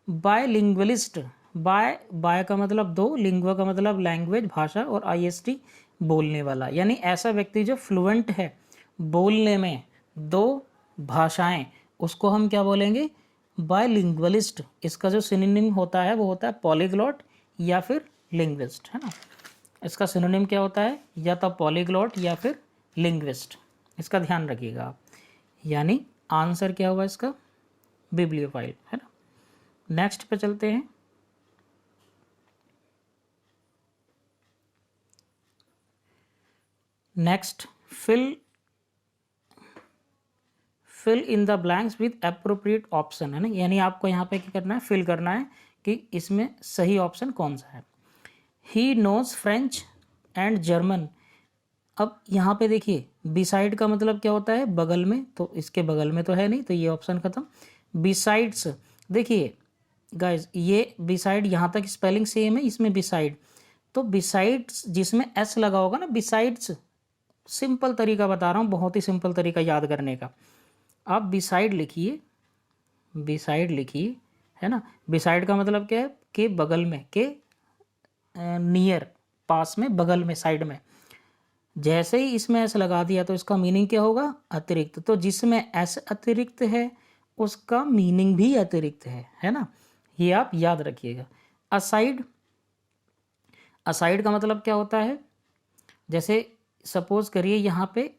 [SPEAKER 1] बायलिंग्वलिस्ट। बाय का मतलब दो, लिंग्वा का मतलब लैंग्वेज, भाषा, और IST बोलने वाला, यानी ऐसा व्यक्ति जो फ्लुएंट है बोलने में दो भाषाएं, उसको हम क्या बोलेंगे? बायलिंग्वलिस्ट। इसका जो सिनोनिम होता है वो होता है पॉलीग्लॉट या फिर लिंग्विस्ट, है ना। इसका सिनोनिम क्या होता है? या तो पॉलीग्लॉट या फिर लिंग्विस्ट, इसका ध्यान रखिएगा आप। यानी आंसर क्या हुआ इसका? बिब्लियोफाइल, है ना। नेक्स्ट पे चलते हैं। Next, fill in the blanks with appropriate option, है ना। यानी आपको यहाँ पे क्या करना है? फिल करना है कि इसमें सही ऑप्शन कौन सा है। He knows French and German. अब यहाँ पे देखिए, बिसाइड का मतलब क्या होता है? बगल में, तो इसके बगल में तो है नहीं, तो ये ऑप्शन खत्म। बिसाइड्स, देखिए गाइज, ये बिसाइड यहाँ तक स्पेलिंग सेम है, इसमें बिसाइड, तो बिसाइड्स जिसमें एस लगा होगा ना, बिसाइड्स, सिंपल तरीका बता रहा हूँ, बहुत ही सिंपल तरीका याद करने का। आप बिसाइड लिखिए, बिसाइड लिखिए, है ना। बिसाइड का मतलब क्या है? के बगल में, के नियर, पास में, बगल में, साइड में। जैसे ही इसमें एस लगा दिया तो इसका मीनिंग क्या होगा? अतिरिक्त। तो जिसमें एस अतिरिक्त है उसका मीनिंग भी अतिरिक्त है ना। ये आप याद रखिएगा। असाइड, असाइड का मतलब क्या होता है? जैसे सपोज करिए यहाँ पे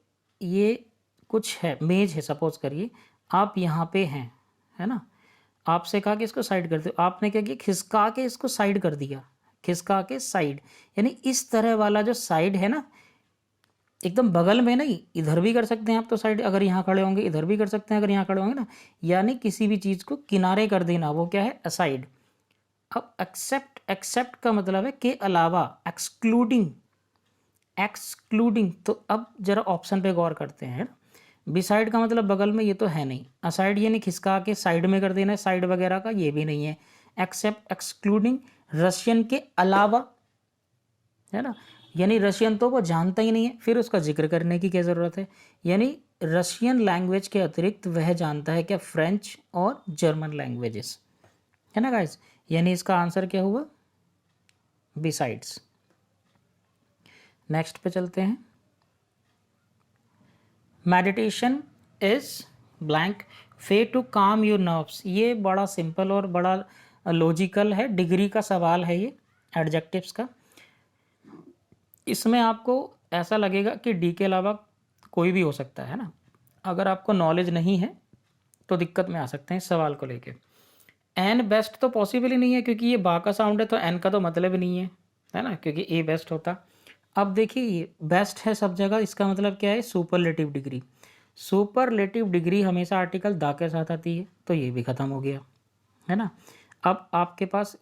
[SPEAKER 1] ये कुछ है, मेज है, सपोज करिए आप यहाँ पे हैं, है ना। आपसे कहा कि इसको साइड कर दो, आपने क्या किया? खिसका के इसको साइड कर दिया, खिसका के साइड। यानी इस तरह वाला जो साइड है ना, एकदम बगल में नहीं, इधर भी कर सकते हैं आप तो साइड, अगर यहाँ खड़े होंगे इधर भी कर सकते हैं अगर यहाँ खड़े होंगे ना। यानी किसी भी चीज़ को किनारे कर देना, वो क्या है? असाइड। अब एक्सेप्ट, एक्सेप्ट का मतलब है के अलावा, एक्सक्लूडिंग, एक्सक्लूडिंग। तो अब जरा ऑप्शन पे गौर करते हैं। बिसाइड का मतलब बगल में, ये तो है नहीं। असाइड यानी खिसका के साइड में कर देना है, साइड वगैरह का, ये भी नहीं है। एक्सेप्ट, एक्सक्लूडिंग, रशियन के अलावा, है ना, यानी रशियन तो वो जानता ही नहीं है, फिर उसका जिक्र करने की क्या ज़रूरत है। यानी रशियन लैंग्वेज के अतिरिक्त वह जानता है क्या, फ्रेंच और जर्मन लैंग्वेजेस, है ना गाइस। यानी इसका आंसर क्या हुआ, बिसाइड्स। नेक्स्ट पे चलते हैं। Meditation is blank way to calm your nerves. ये बड़ा सिंपल और बड़ा लॉजिकल है, डिग्री का सवाल है ये, एडजेक्टिव्स का। इसमें आपको ऐसा लगेगा कि डी के अलावा कोई भी हो सकता है ना। अगर आपको नॉलेज नहीं है तो दिक्कत में आ सकते हैं इस सवाल को लेके। एन बेस्ट तो पॉसिबल ही नहीं है, क्योंकि ये बा का साउंड है तो एन का तो मतलब ही नहीं है ना, क्योंकि ए बेस्ट होता। अब देखिए बेस्ट है सब जगह, इसका मतलब क्या है, सुपरलेटिव डिग्री। सुपरलेटिव डिग्री हमेशा आर्टिकल दा के साथ आती है, तो ये भी ख़त्म हो गया, है ना। अब आपके पास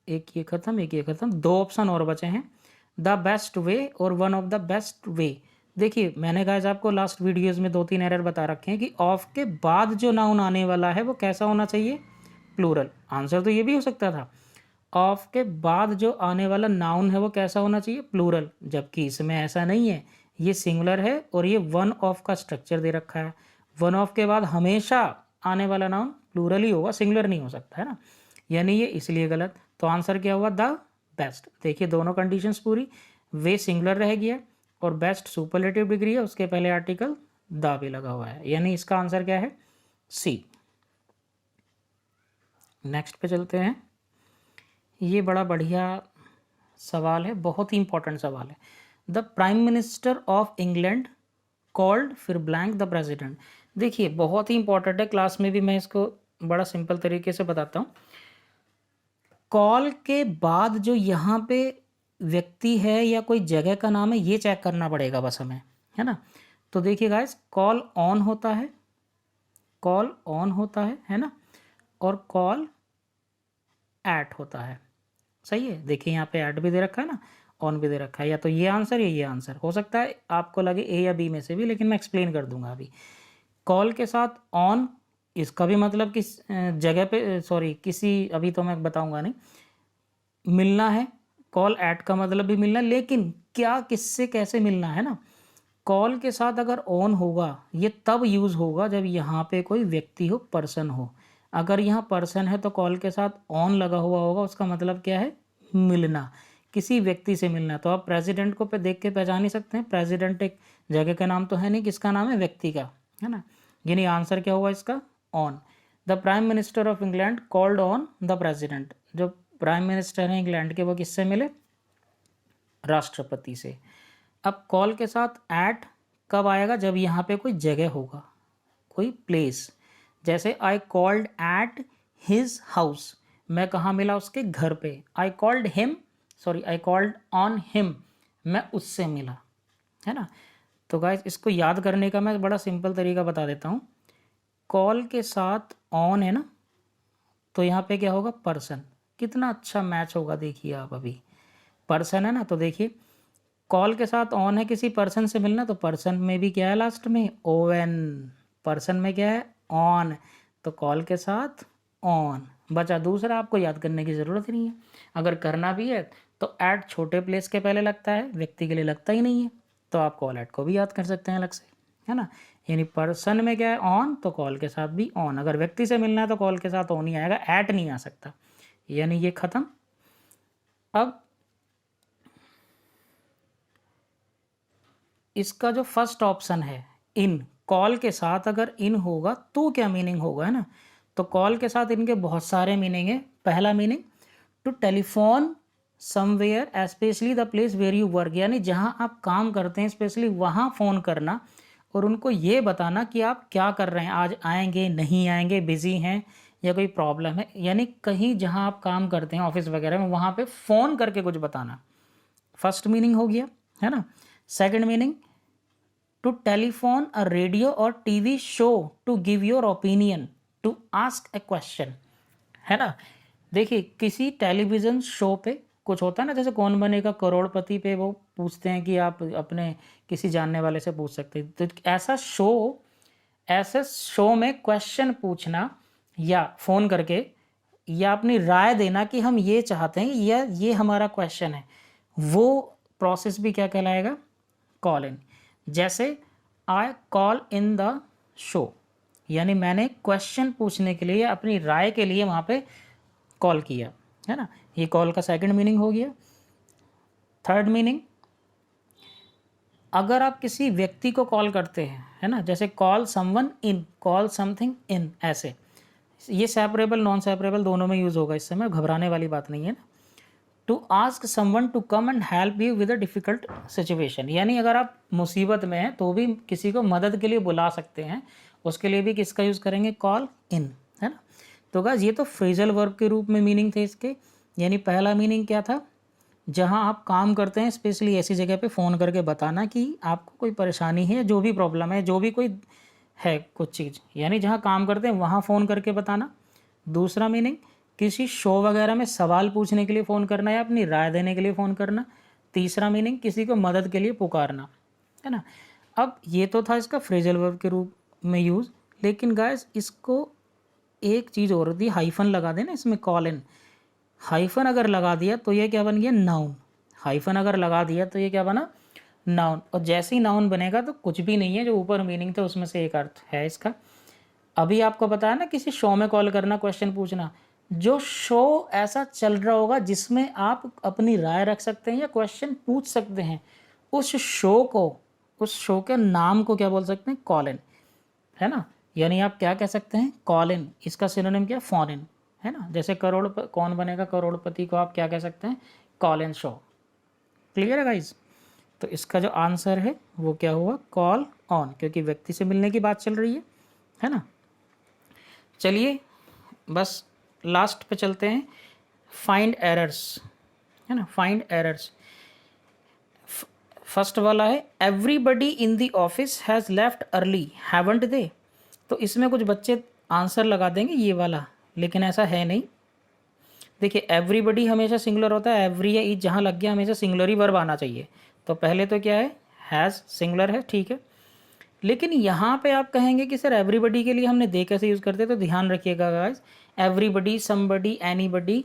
[SPEAKER 1] एक ये ख़त्म, एक ये ख़त्म, दो ऑप्शन और बचे हैं, द बेस्ट वे और one of the best way. देखिए मैंने कहा आपको लास्ट वीडियोज़ में 2-3 एरर बता रखे हैं कि ऑफ के बाद जो नाउन आने वाला है वो कैसा होना चाहिए, प्लूरल। आंसर तो ये भी हो सकता था, ऑफ के बाद जो आने वाला नाउन है वो कैसा होना चाहिए, प्लूरल, जबकि इसमें ऐसा नहीं है, ये सिंगुलर है और ये वन ऑफ का स्ट्रक्चर दे रखा है। वन ऑफ के बाद हमेशा आने वाला नाउन प्लूरल ही होगा, सिंगुलर नहीं हो सकता, है ना। यानी ये इसलिए गलत। तो आंसर क्या हुआ, द बेस्ट। देखिए दोनों कंडीशंस पूरी, वे सिंगुलर रह गया और बेस्ट सुपरलेटिव डिग्री है, उसके पहले आर्टिकल द भी लगा हुआ है, यानी इसका आंसर क्या है, सी। नेक्स्ट पे चलते हैं। ये बड़ा बढ़िया सवाल है, बहुत ही इंपॉर्टेंट सवाल है। The prime minister of England called फिर ब्लैंक द प्रेसिडेंट। देखिए बहुत ही इंपॉर्टेंट है, क्लास में भी मैं इसको बड़ा सिंपल तरीके से बताता हूँ। कॉल के बाद जो यहाँ पे व्यक्ति है या कोई जगह का नाम है, ये चेक करना पड़ेगा बस हमें, है ना। तो देखिए गाइस, कॉल ऑन होता है, कॉल ऑन होता है ना, और कॉल एट होता है, सही है। देखिए यहाँ पे एट भी दे रखा है ना, ऑन भी दे रखा है, या तो ये आंसर या ये आंसर हो सकता है, आपको लगे ए या बी में से भी, लेकिन मैं एक्सप्लेन कर दूंगा अभी। कॉल के साथ ऑन, इसका भी मतलब किस जगह पे, सॉरी किसी, अभी तो मैं बताऊंगा नहीं, मिलना है। कॉल एट का मतलब भी मिलना, लेकिन क्या किससे कैसे मिलना है ना। कॉल के साथ अगर ऑन होगा ये तब यूज़ होगा जब यहाँ पे कोई व्यक्ति हो, पर्सन हो। अगर यहाँ पर्सन है तो कॉल के साथ ऑन लगा हुआ होगा, उसका मतलब क्या है, मिलना, किसी व्यक्ति से मिलना। तो आप प्रेसिडेंट को पे देख के पहचान ही सकते हैं, प्रेसिडेंट एक जगह का नाम तो है नहीं, किसका नाम है, व्यक्ति का, है ना। यानी आंसर क्या हुआ इसका, on. The prime minister of England called on the president. जो प्राइम मिनिस्टर हैं इंग्लैंड के वो किससे मिले, राष्ट्रपति से। अब कॉल के साथ एट कब आएगा, जब यहाँ पे कोई जगह होगा, कोई प्लेस। जैसे I called at his house, मैं कहाँ मिला, उसके घर पे। I called him, sorry I called on him, मैं उससे मिला, है ना। तो गाइस इसको याद करने का मैं बड़ा सिंपल तरीका बता देता हूँ। कॉल के साथ ऑन है ना, तो यहाँ पे क्या होगा, पर्सन। कितना अच्छा मैच होगा देखिए आप, अभी पर्सन है ना, तो देखिए कॉल के साथ ऑन है, किसी पर्सन से मिलना, तो पर्सन में भी क्या है लास्ट में, ओ एन। पर्सन में क्या है, ऑन, तो कॉल के साथ ऑन। बचा दूसरा, आपको याद करने की ज़रूरत ही नहीं है। अगर करना भी है तो ऐट छोटे प्लेस के पहले लगता है, व्यक्ति के लिए लगता ही नहीं है, तो आप कॉल ऐट को भी याद कर सकते हैं अलग से, है ना। यानी पर्सन में क्या है, ऑन, तो कॉल के साथ भी ऑन। अगर व्यक्ति से मिलना है तो कॉल के साथ ऑन ही आएगा, ऐट नहीं आ सकता। यानी ये खत्म। अब इसका जो फर्स्ट ऑप्शन है, इन, कॉल के साथ अगर इन होगा तो क्या मीनिंग होगा, है ना। तो कॉल के साथ इनके बहुत सारे मीनिंग है। पहला meaning, to telephone somewhere specially the place where you work, यानी जहां आप काम करते हैं स्पेशली वहां फ़ोन करना और उनको ये बताना कि आप क्या कर रहे हैं, आज आएंगे नहीं आएंगे, बिजी हैं या कोई प्रॉब्लम है। यानी कहीं जहां आप काम करते हैं ऑफिस वगैरह में, वहां पे फ़ोन करके कुछ बताना, फर्स्ट मीनिंग हो गया, है ना। Second meaning, to telephone a radio और TV show to give your opinion, to ask a question, है ना। देखिए किसी टेलीविज़न शो पे कुछ होता है ना, जैसे कौन बनेगा करोड़पति पे वो पूछते हैं कि आप अपने किसी जानने वाले से पूछ सकते हैं, तो ऐसे शो में क्वेश्चन पूछना या फ़ोन करके, या अपनी राय देना कि हम ये चाहते हैं या ये हमारा क्वेश्चन है, वो प्रोसेस भी क्या कहलाएगा? Call in. जैसे I call in the show, यानी मैंने क्वेश्चन पूछने के लिए, अपनी राय के लिए वहाँ पे कॉल किया, है ना। ये कॉल का सेकंड मीनिंग हो गया। थर्ड मीनिंग, अगर आप किसी व्यक्ति को कॉल करते हैं, है ना, जैसे call someone in, call something in, ऐसे, ये सेपरेबल नॉन सेपरेबल दोनों में यूज़ होगा, इस समय घबराने वाली बात नहीं है ना। To ask someone to come and help you with a difficult situation, यानी अगर आप मुसीबत में हैं तो भी किसी को मदद के लिए बुला सकते हैं, उसके लिए भी किसका यूज़ करेंगे? कॉल इन, है ना। तो गाइस ये तो फ्रेजल वर्ब के रूप में मीनिंग थे इसके। यानी पहला मीनिंग क्या था? जहाँ आप काम करते हैं, स्पेशली ऐसी जगह पे फ़ोन करके बताना कि आपको कोई परेशानी है, जो भी प्रॉब्लम है, जो भी कोई है कुछ चीज़, यानी जहाँ काम करते हैं वहाँ फ़ोन करके बताना। दूसरा मीनिंग, किसी शो वगैरह में सवाल पूछने के लिए फ़ोन करना या अपनी राय देने के लिए फ़ोन करना। तीसरा मीनिंग, किसी को मदद के लिए पुकारना, है ना। अब ये तो था इसका फ्रेजल वर्ब के रूप में यूज़, लेकिन गाइस इसको एक चीज़ और होती है, हाइफन लगा देना इसमें, कॉल इन। हाइफन अगर लगा दिया तो ये क्या बन गया? नाउन। हाइफन अगर लगा दिया तो ये क्या बना? नाउन। और जैसे ही नाउन बनेगा तो कुछ भी नहीं है, जो ऊपर मीनिंग था उसमें से एक अर्थ है इसका। अभी आपको बताया ना, किसी शो में कॉल करना, क्वेश्चन पूछना, जो शो ऐसा चल रहा होगा जिसमें आप अपनी राय रख सकते हैं या क्वेश्चन पूछ सकते हैं, उस शो को, उस शो के नाम को क्या बोल सकते हैं? कॉल इन, है ना। यानी आप क्या कह सकते हैं? Call in. इसका सिनोनिम क्या? फोन इन, है ना। जैसे कौन बनेगा करोड़पति को आप क्या कह सकते हैं? Call in show. क्लियर है गाइज? तो इसका जो आंसर है वो क्या हुआ? कॉल ऑन, क्योंकि व्यक्ति से मिलने की बात चल रही है ना। चलिए बस लास्ट पे चलते हैं, फाइंड एरर्स, है ना। फाइंड एरर्स, फर्स्ट वाला है, everybody in the office has left early haven't they. तो इसमें कुछ बच्चे आंसर लगा देंगे ये वाला, लेकिन ऐसा है नहीं। देखिए एवरीबडी हमेशा सिंगुलर होता है, एवरी या ईच जहाँ लग गया हमेशा सिंगुलर ही वर्ब आना चाहिए। तो पहले तो क्या है? हैज़ सिंगुलर है, ठीक है। लेकिन यहाँ पे आप कहेंगे कि सर एवरीबडी के लिए हमने दे कैसे यूज़ करते हैं, तो ध्यान रखिएगा guys, everybody, somebody, anybody,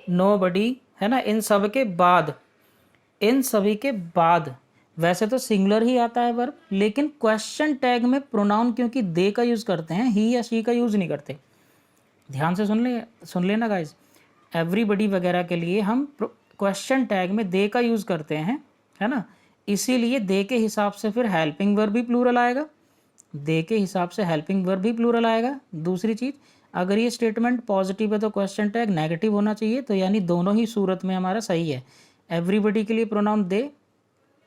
[SPEAKER 1] nobody, है ना, इन सब के बाद, इन सभी के बाद वैसे तो सिंगुलर ही आता है वर्ब, लेकिन क्वेश्चन टैग में प्रोनाउन क्योंकि दे का यूज़ करते हैं, ही या शी का यूज़ नहीं करते। ध्यान से सुन लेना गाइस, एवरीबडी वगैरह के लिए हम क्वेश्चन टैग में दे का यूज़ करते हैं, है ना। इसीलिए दे के हिसाब से फिर हेल्पिंग वर्ब भी प्लूरल आएगा, दे के हिसाब से हेल्पिंग वर्ब भी प्लूरल आएगा। दूसरी चीज़, अगर ये स्टेटमेंट पॉजिटिव है तो क्वेश्चन टैग नेगेटिव होना चाहिए, तो यानी दोनों ही सूरत में हमारा सही है। एवरीबडी के लिए प्रोनाउन दे,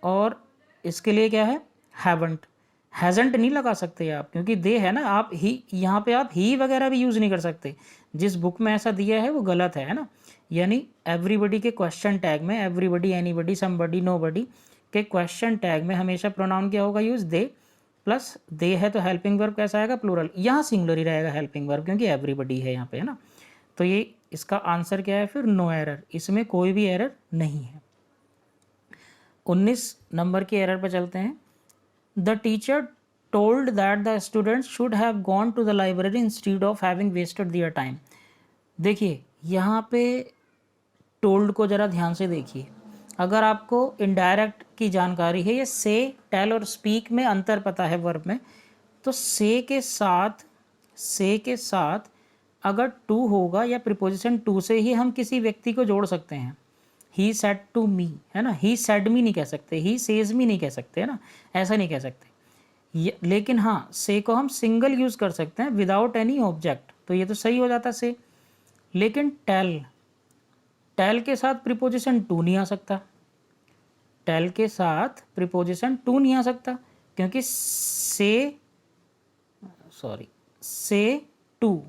[SPEAKER 1] और इसके लिए क्या है? हैवंट। हैजंट नहीं लगा सकते आप, क्योंकि दे है ना, आप ही, यहाँ पे आप ही वगैरह भी यूज़ नहीं कर सकते, जिस बुक में ऐसा दिया है वो गलत है ना। यानी एवरीबडी के क्वेश्चन टैग में, एवरीबडी, एनीबडी, समबडी, नोबडी के क्वेश्चन टैग में हमेशा प्रोनाउन क्या होगा? यूज़ दे, प्लस दे है तो हेल्पिंग वर्ब कैसा आएगा? प्लूरल। यहाँ सिंगुलर ही रहेगा हेल्पिंग वर्ब, क्योंकि एवरीबडी है यहाँ पे, है ना। तो ये इसका आंसर क्या है फिर? नो एरर, इसमें कोई भी एरर नहीं है। 19 नंबर की एरर पर चलते हैं। The teacher told that the students should have gone to the library instead of having wasted their time. देखिए यहाँ पे टोल्ड को ज़रा ध्यान से देखिए। अगर आपको इनडायरेक्ट की जानकारी है, ये से, टेल और स्पीक में अंतर पता है वर्ब में, तो से के साथ अगर टू होगा या प्रीपोजिशन टू से ही हम किसी व्यक्ति को जोड़ सकते हैं। ही सेड टू मी, है ना, ही सेड मी नहीं कह सकते, ही सेज मी नहीं कह सकते, है ना, ऐसा नहीं कह सकते। लेकिन हाँ, से को हम सिंगल यूज़ कर सकते हैं विदाउट एनी ऑब्जेक्ट, तो ये तो सही हो जाता से। लेकिन टेल के साथ प्रीपोजिशन टू नहीं आ सकता, टेल के साथ प्रीपोजिशन टू नहीं आ सकता, क्योंकि से टू,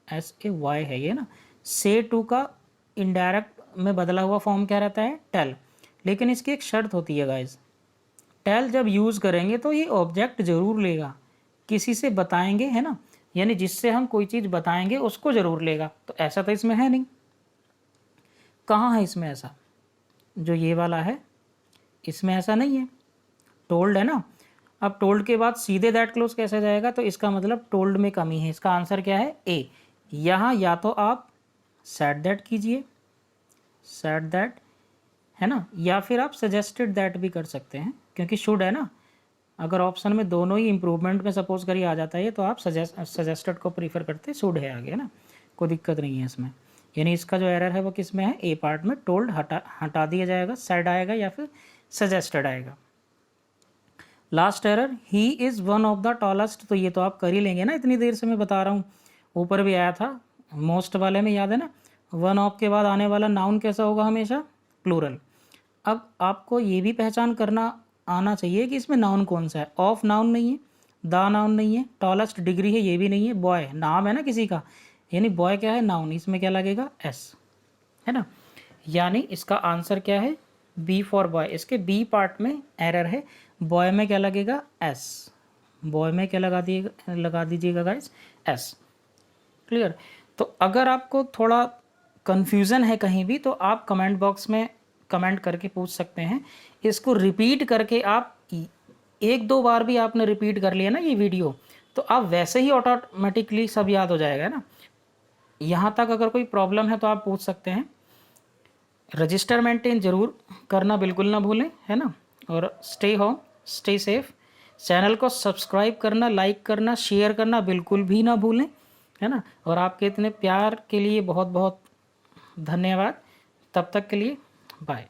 [SPEAKER 1] SAY है ये ना, से टू का इनडायरेक्ट में बदला हुआ फॉर्म क्या रहता है? टेल। लेकिन इसकी एक शर्त होती है गाइज, टेल जब यूज़ करेंगे तो ये ऑब्जेक्ट ज़रूर लेगा, किसी से बताएंगे, है ना, यानी जिससे हम कोई चीज़ बताएंगे उसको ज़रूर लेगा। तो ऐसा तो इसमें है नहीं। कहाँ है इसमें ऐसा? जो ये वाला है इसमें ऐसा नहीं है, टोल्ड है ना। अब टोल्ड के बाद सीधे दैट क्लोज कैसे जाएगा? तो इसका मतलब टोल्ड में कमी है। इसका आंसर क्या है? ए। यहाँ या तो आप सेट दैट कीजिए, सेट दैट, है ना, या फिर आप सजेस्टेड दैट भी कर सकते हैं, क्योंकि शुड है ना, अगर ऑप्शन में दोनों ही इम्प्रूवमेंट में सपोज करिए आ जाता है तो आप सजेस्टेड को प्रीफर करते, शुड है आगे, है ना, कोई दिक्कत नहीं है इसमें। यानी इसका जो एरर है वो किस में है, ए पार्ट में, टोल्ड हटा दिया जाएगा, सेड आएगा या फिर सजेस्टेड आएगा। Last error, he is one of the tallest, तो ये तो आप कर ही लेंगे ना, इतनी देर से मैं बता रहा हूँ, ऊपर भी आया था मोस्ट वाले में, याद है ना, वन ऑफ के बाद आने वाला नाउन कैसा होगा, हमेशा प्लूरल। अब आपको ये भी पहचान करना आना चाहिए कि इसमें नाउन कौन सा है, ऑफ नाउन नहीं है, द नाउन नहीं है, टॉलेस्ट डिग्री है ये भी नहीं है, बॉय नाम है ना किसी का, यानी बॉय क्या है, नाउन, इसमें क्या लगेगा, एस, है ना। यानी इसका आंसर क्या है, बी फॉर बॉय। इसके बी पार्ट में एरर है, बॉय में क्या लगेगा, एस, बॉय में क्या लगा दीजिएगा गाइस, एस। क्लियर। तो अगर आपको थोड़ा कन्फ्यूज़न है कहीं भी, तो आप कमेंट बॉक्स में कमेंट करके पूछ सकते हैं। इसको रिपीट करके आप एक दो बार भी आपने रिपीट कर लिया ना ये वीडियो, तो आप वैसे ही ऑटोमेटिकली सब याद हो जाएगा, है ना। यहाँ तक अगर कोई प्रॉब्लम है तो आप पूछ सकते हैं। रजिस्टर मेंटेन ज़रूर करना बिल्कुल ना भूलें, है ना, और stay home, stay safe. Channel को सब्सक्राइब करना, लाइक करना, शेयर करना बिल्कुल भी ना भूलें, है ना। और आपके इतने प्यार के लिए बहुत बहुत धन्यवाद। तब तक के लिए बाय।